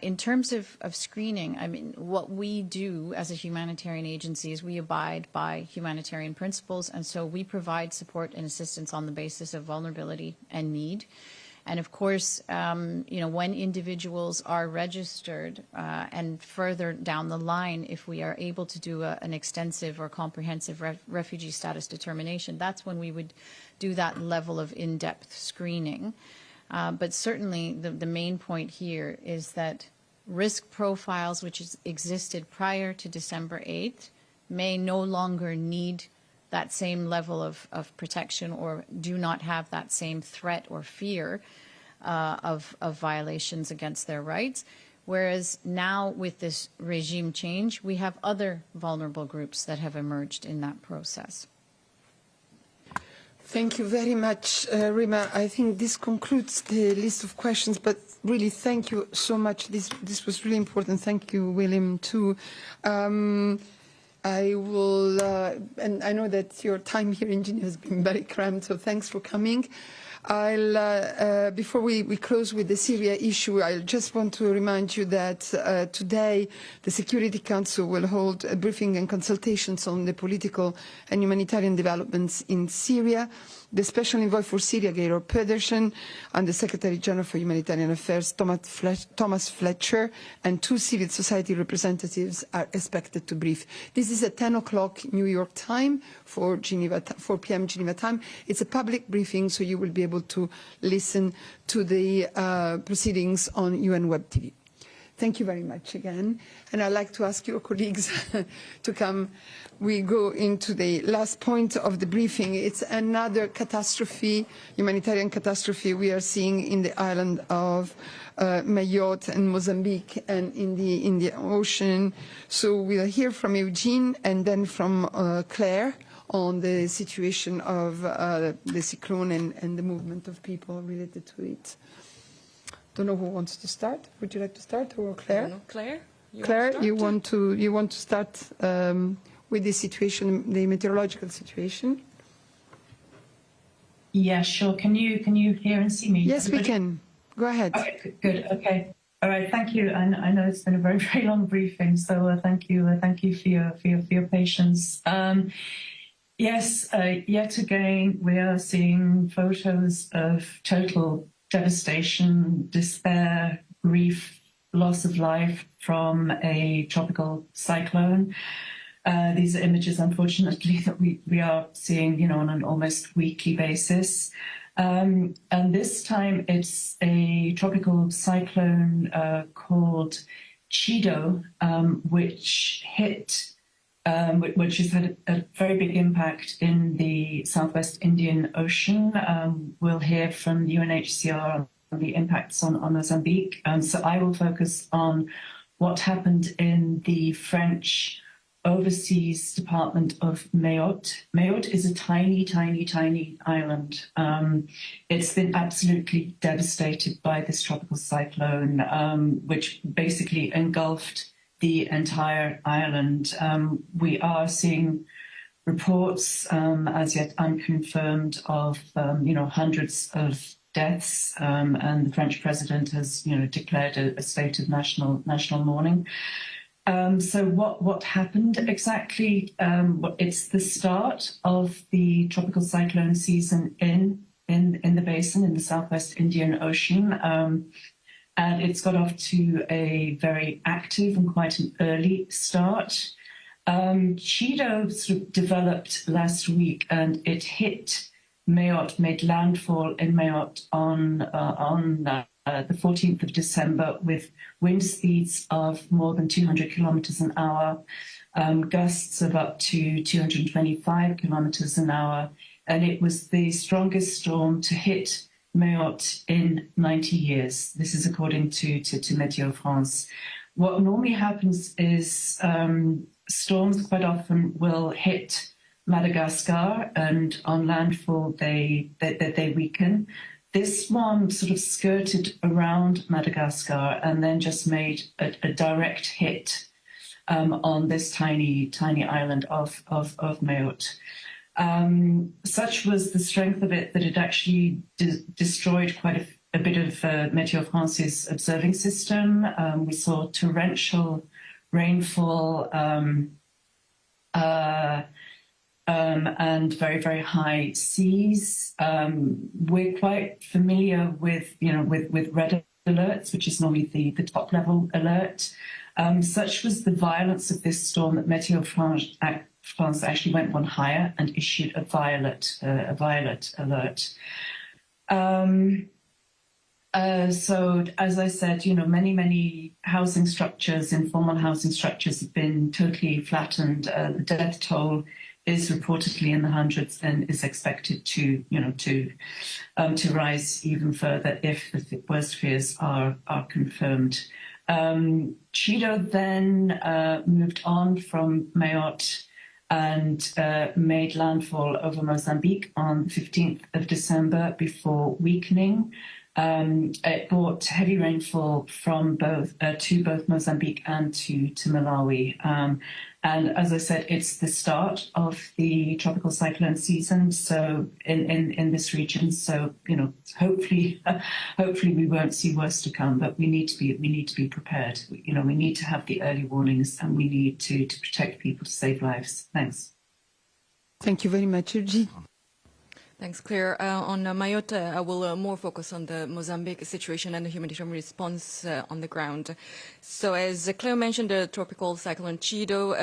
In terms of screening, I mean, what we do as a humanitarian agency is we abide by humanitarian principles, and so we provide support and assistance on the basis of vulnerability and need. And of course, when individuals are registered and further down the line, if we are able to do an extensive or comprehensive refugee status determination, that's when we would do that level of in-depth screening. But certainly the main point here is that risk profiles which existed prior to December 8th may no longer need that same level of protection, or do not have that same threat or fear of violations against their rights. Whereas now with this regime change, we have other vulnerable groups that have emerged in that process. Thank you very much, Rima. I think this concludes the list of questions, but really thank you so much. This was really important. Thank you, William, too. I will, and I know that your time here in Geneva has been very cramped, so thanks for coming. Before we close with the Syria issue, I just want to remind you that today the Security Council will hold a briefing and consultations on the political and humanitarian developments in Syria. The Special Envoy for Syria, Geir Pedersen, and the Secretary General for Humanitarian Affairs, Thomas Fletcher, and 2 civil society representatives are expected to brief. This is at 10 o'clock New York time for Geneva, 4 p.m. Geneva time. It's a public briefing, so you will be able to listen to the proceedings on UN Web TV. Thank you very much again. And I'd like to ask your colleagues to come. We go into the last point of the briefing. It's another catastrophe, humanitarian catastrophe we are seeing in the island of Mayotte and Mozambique and in the ocean. So we'll hear from Eugene and then from Claire on the situation of the cyclone and the movement of people related to it. Don't know who wants to start. Would you like to start, or Claire? Claire, you want to start with the situation, the meteorological situation? Yeah, sure. Can you hear and see me? Yes, we can. Go ahead. Okay, good. Okay. All right. Thank you. And I know it's been a very, very long briefing, so thank you for your patience. Yes, yet again we are seeing photos of total devastation, despair, grief, loss of life from a tropical cyclone. These are images, unfortunately, that we are seeing, on an almost weekly basis. And this time it's a tropical cyclone called Chido, which has had a very big impact in the Southwest Indian Ocean. We'll hear from the UNHCR on the impacts on Mozambique. So I will focus on what happened in the French Overseas Department of Mayotte. Mayotte is a tiny, tiny, tiny island. It's been absolutely devastated by this tropical cyclone, which basically engulfed the entire island. We are seeing reports, as yet unconfirmed, of hundreds of deaths, and the French president has declared a state of national mourning. So what happened exactly? It's the start of the tropical cyclone season in the basin in the Southwest Indian Ocean. And it's got off to a very active and quite an early start. Chido sort of developed last week, and it hit Mayotte, made landfall in Mayotte on the 14th of December with wind speeds of more than 200 kilometers an hour, gusts of up to 225 kilometers an hour. And it was the strongest storm to hit Mayotte in 90 years. This is according to Météo France. What normally happens is storms quite often will hit Madagascar, and on landfall they weaken. This one sort of skirted around Madagascar and then just made a direct hit on this tiny island of Mayotte. Such was the strength of it that it actually destroyed quite a bit of Météo France's observing system. We saw torrential rainfall and very, very high seas. We're quite familiar with red alerts, which is normally the top level alert. Such was the violence of this storm that Météo France actually went one higher and issued a violet alert. So, as I said, many housing structures, informal housing structures, have been totally flattened. The death toll is reportedly in the hundreds and is expected to rise even further if the worst fears are confirmed. Chido then moved on from Mayotte and made landfall over Mozambique on the 15th of December before weakening. It brought heavy rainfall from to both Mozambique and to Malawi. And as I said, it's the start of the tropical cyclone season. So in this region, so hopefully we won't see worse to come. But we need to be prepared. We need to have the early warnings, and we need to protect people, to save lives. Thanks. Thank you very much, Urji. Thanks, Claire. On Mayotte, I will more focus on the Mozambique situation and the humanitarian response on the ground. So as Claire mentioned, the tropical cyclone Chido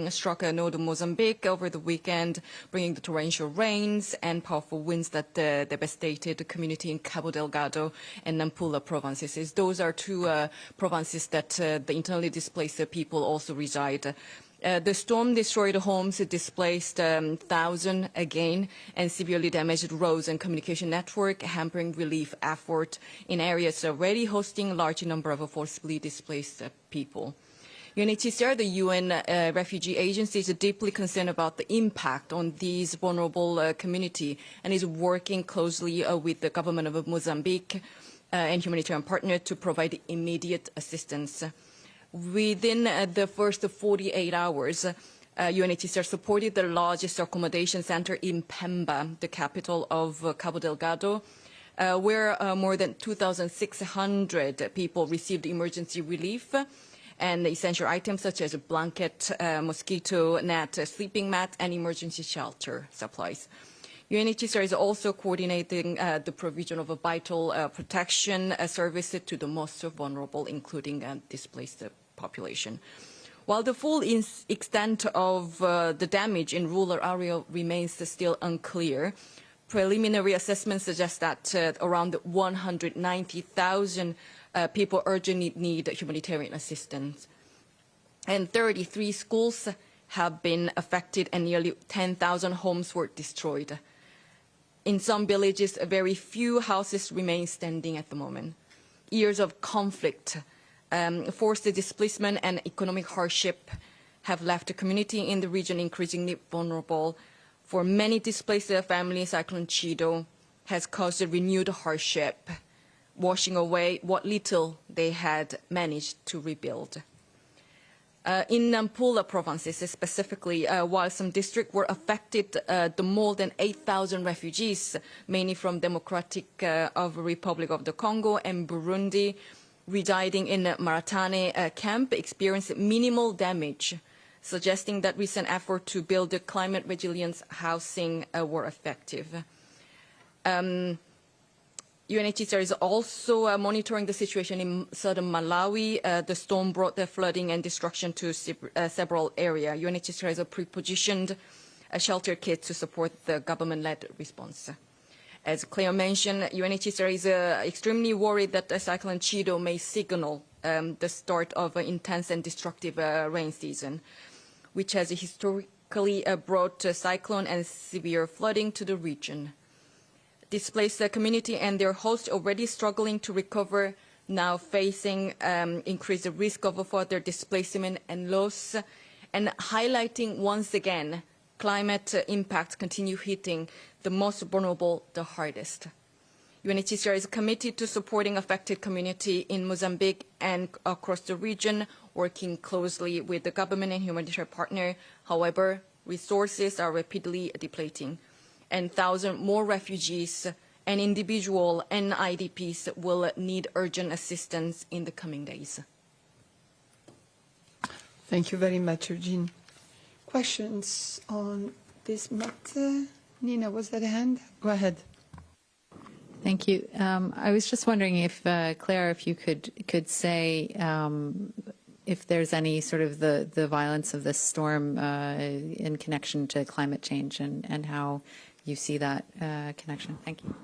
struck northern Mozambique over the weekend, bringing the torrential rains and powerful winds that devastated the community in Cabo Delgado and Nampula provinces. Those are two provinces that the internally displaced people also reside. The storm destroyed homes, displaced thousands again, and severely damaged roads and communication network, hampering relief effort in areas already hosting a large number of forcibly displaced people. UNHCR, the UN refugee agency, is deeply concerned about the impact on these vulnerable community and is working closely with the government of Mozambique and humanitarian partners to provide immediate assistance. Within the first 48 hours, UNHCR supported the largest accommodation center in Pemba, the capital of Cabo Delgado, where more than 2,600 people received emergency relief and essential items such as a blanket, mosquito net, sleeping mat, and emergency shelter supplies. UNHCR is also coordinating the provision of a vital protection service to the most vulnerable, including displaced population. While the full extent of the damage in rural area remains still unclear, preliminary assessments suggest that around 190,000 people urgently need humanitarian assistance. And 33 schools have been affected and nearly 10,000 homes were destroyed. In some villages, very few houses remain standing at the moment. Years of conflict, forced displacement and economic hardship have left the community in the region increasingly vulnerable. For many displaced families, Cyclone Chido has caused a renewed hardship, washing away what little they had managed to rebuild. In Nampula provinces specifically, while some districts were affected, the more than 8,000 refugees, mainly from Democratic of Republic of the Congo and Burundi, residing in Maratane camp, experienced minimal damage, suggesting that recent efforts to build the climate resilience housing were effective. UNHCR is also monitoring the situation in southern Malawi. The storm brought the flooding and destruction to several areas. UNHCR has a pre-positioned shelter kit to support the government-led response. As Claire mentioned, UNHCR is extremely worried that the cyclone Chido may signal the start of an intense and destructive rain season, which has historically brought cyclone and severe flooding to the region. Displaced community and their hosts already struggling to recover, now facing increased risk of further displacement and loss, and highlighting once again climate impacts continue hitting the most vulnerable the hardest. UNHCR is committed to supporting affected community in Mozambique and across the region, working closely with the government and humanitarian partner. However, resources are rapidly depleting, and thousands more refugees and individual and IDPs will need urgent assistance in the coming days. Thank you very much, Eugene. Questions on this matter? Nina, was that a hand? Go ahead. Thank you. I was just wondering if, Claire, if you could say if there's any sort of the violence of this storm in connection to climate change and how you see that connection. Thank you.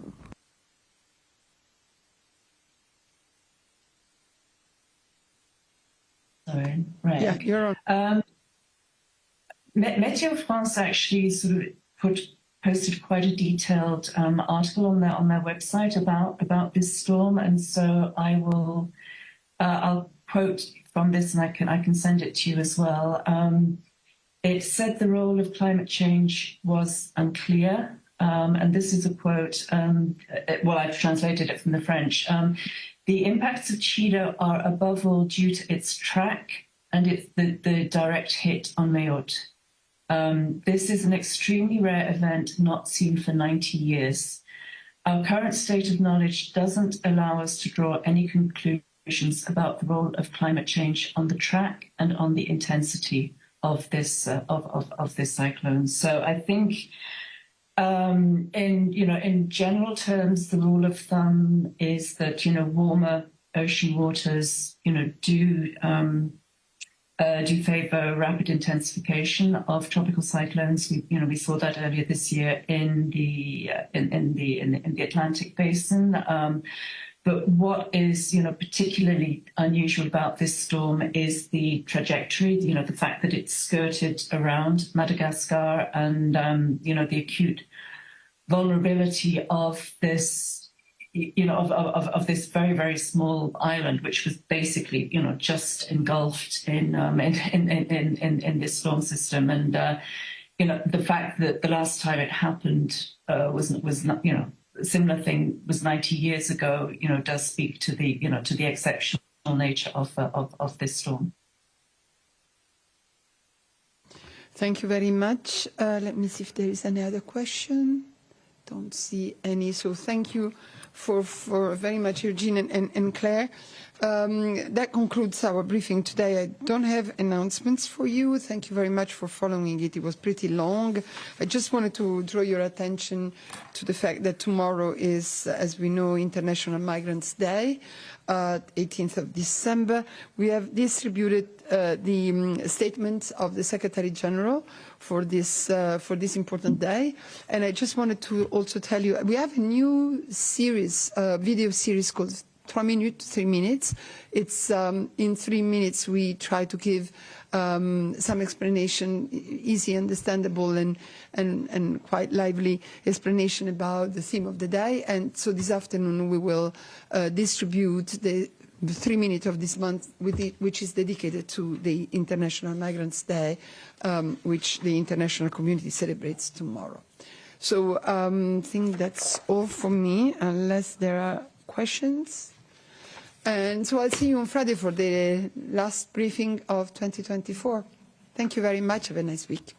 Sorry, right. Yeah, you're on. Météo France actually sort of posted quite a detailed article on their website about this storm, and so I'll quote from this, and I can send it to you as well. It said the role of climate change was unclear, and this is a quote. Well, I've translated it from the French. The impacts of Chido are above all due to its track and the direct hit on Mayotte. This is an extremely rare event not seen for 90 years. Our current state of knowledge doesn't allow us to draw any conclusions about the role of climate change on the track and on the intensity of this of this cyclone. So I think, in general terms, the rule of thumb is that warmer ocean waters do favour rapid intensification of tropical cyclones. We saw that earlier this year in the Atlantic basin. But what is particularly unusual about this storm is the trajectory. The fact that it skirted around Madagascar and the acute vulnerability of this. Of this very, very small island, which was basically, just engulfed in this storm system, and the fact that the last time it happened was not, a similar thing was 90 years ago, does speak to the exceptional nature of this storm. Thank you very much. Let me see if there is any other question. Don't see any. So thank you for very much, Eugene and Claire. That concludes our briefing today. I don't have announcements for you. Thank you very much for following it. It was pretty long. I just wanted to draw your attention to the fact that tomorrow is, as we know, International Migrants Day, 18th of December. We have distributed the statements of the Secretary General for this important day. And I just wanted to also tell you, we have a new series, video series called 3 minutes. It's in 3 minutes we try to give some explanation, easy, understandable, and quite lively explanation about the theme of the day. And so this afternoon we will distribute the 3 minutes of this month, which is dedicated to the International Migrants Day, which the international community celebrates tomorrow. So I think that's all from me, unless there are questions. And so I'll see you on Friday for the last briefing of 2024. Thank you very much. Have a nice week.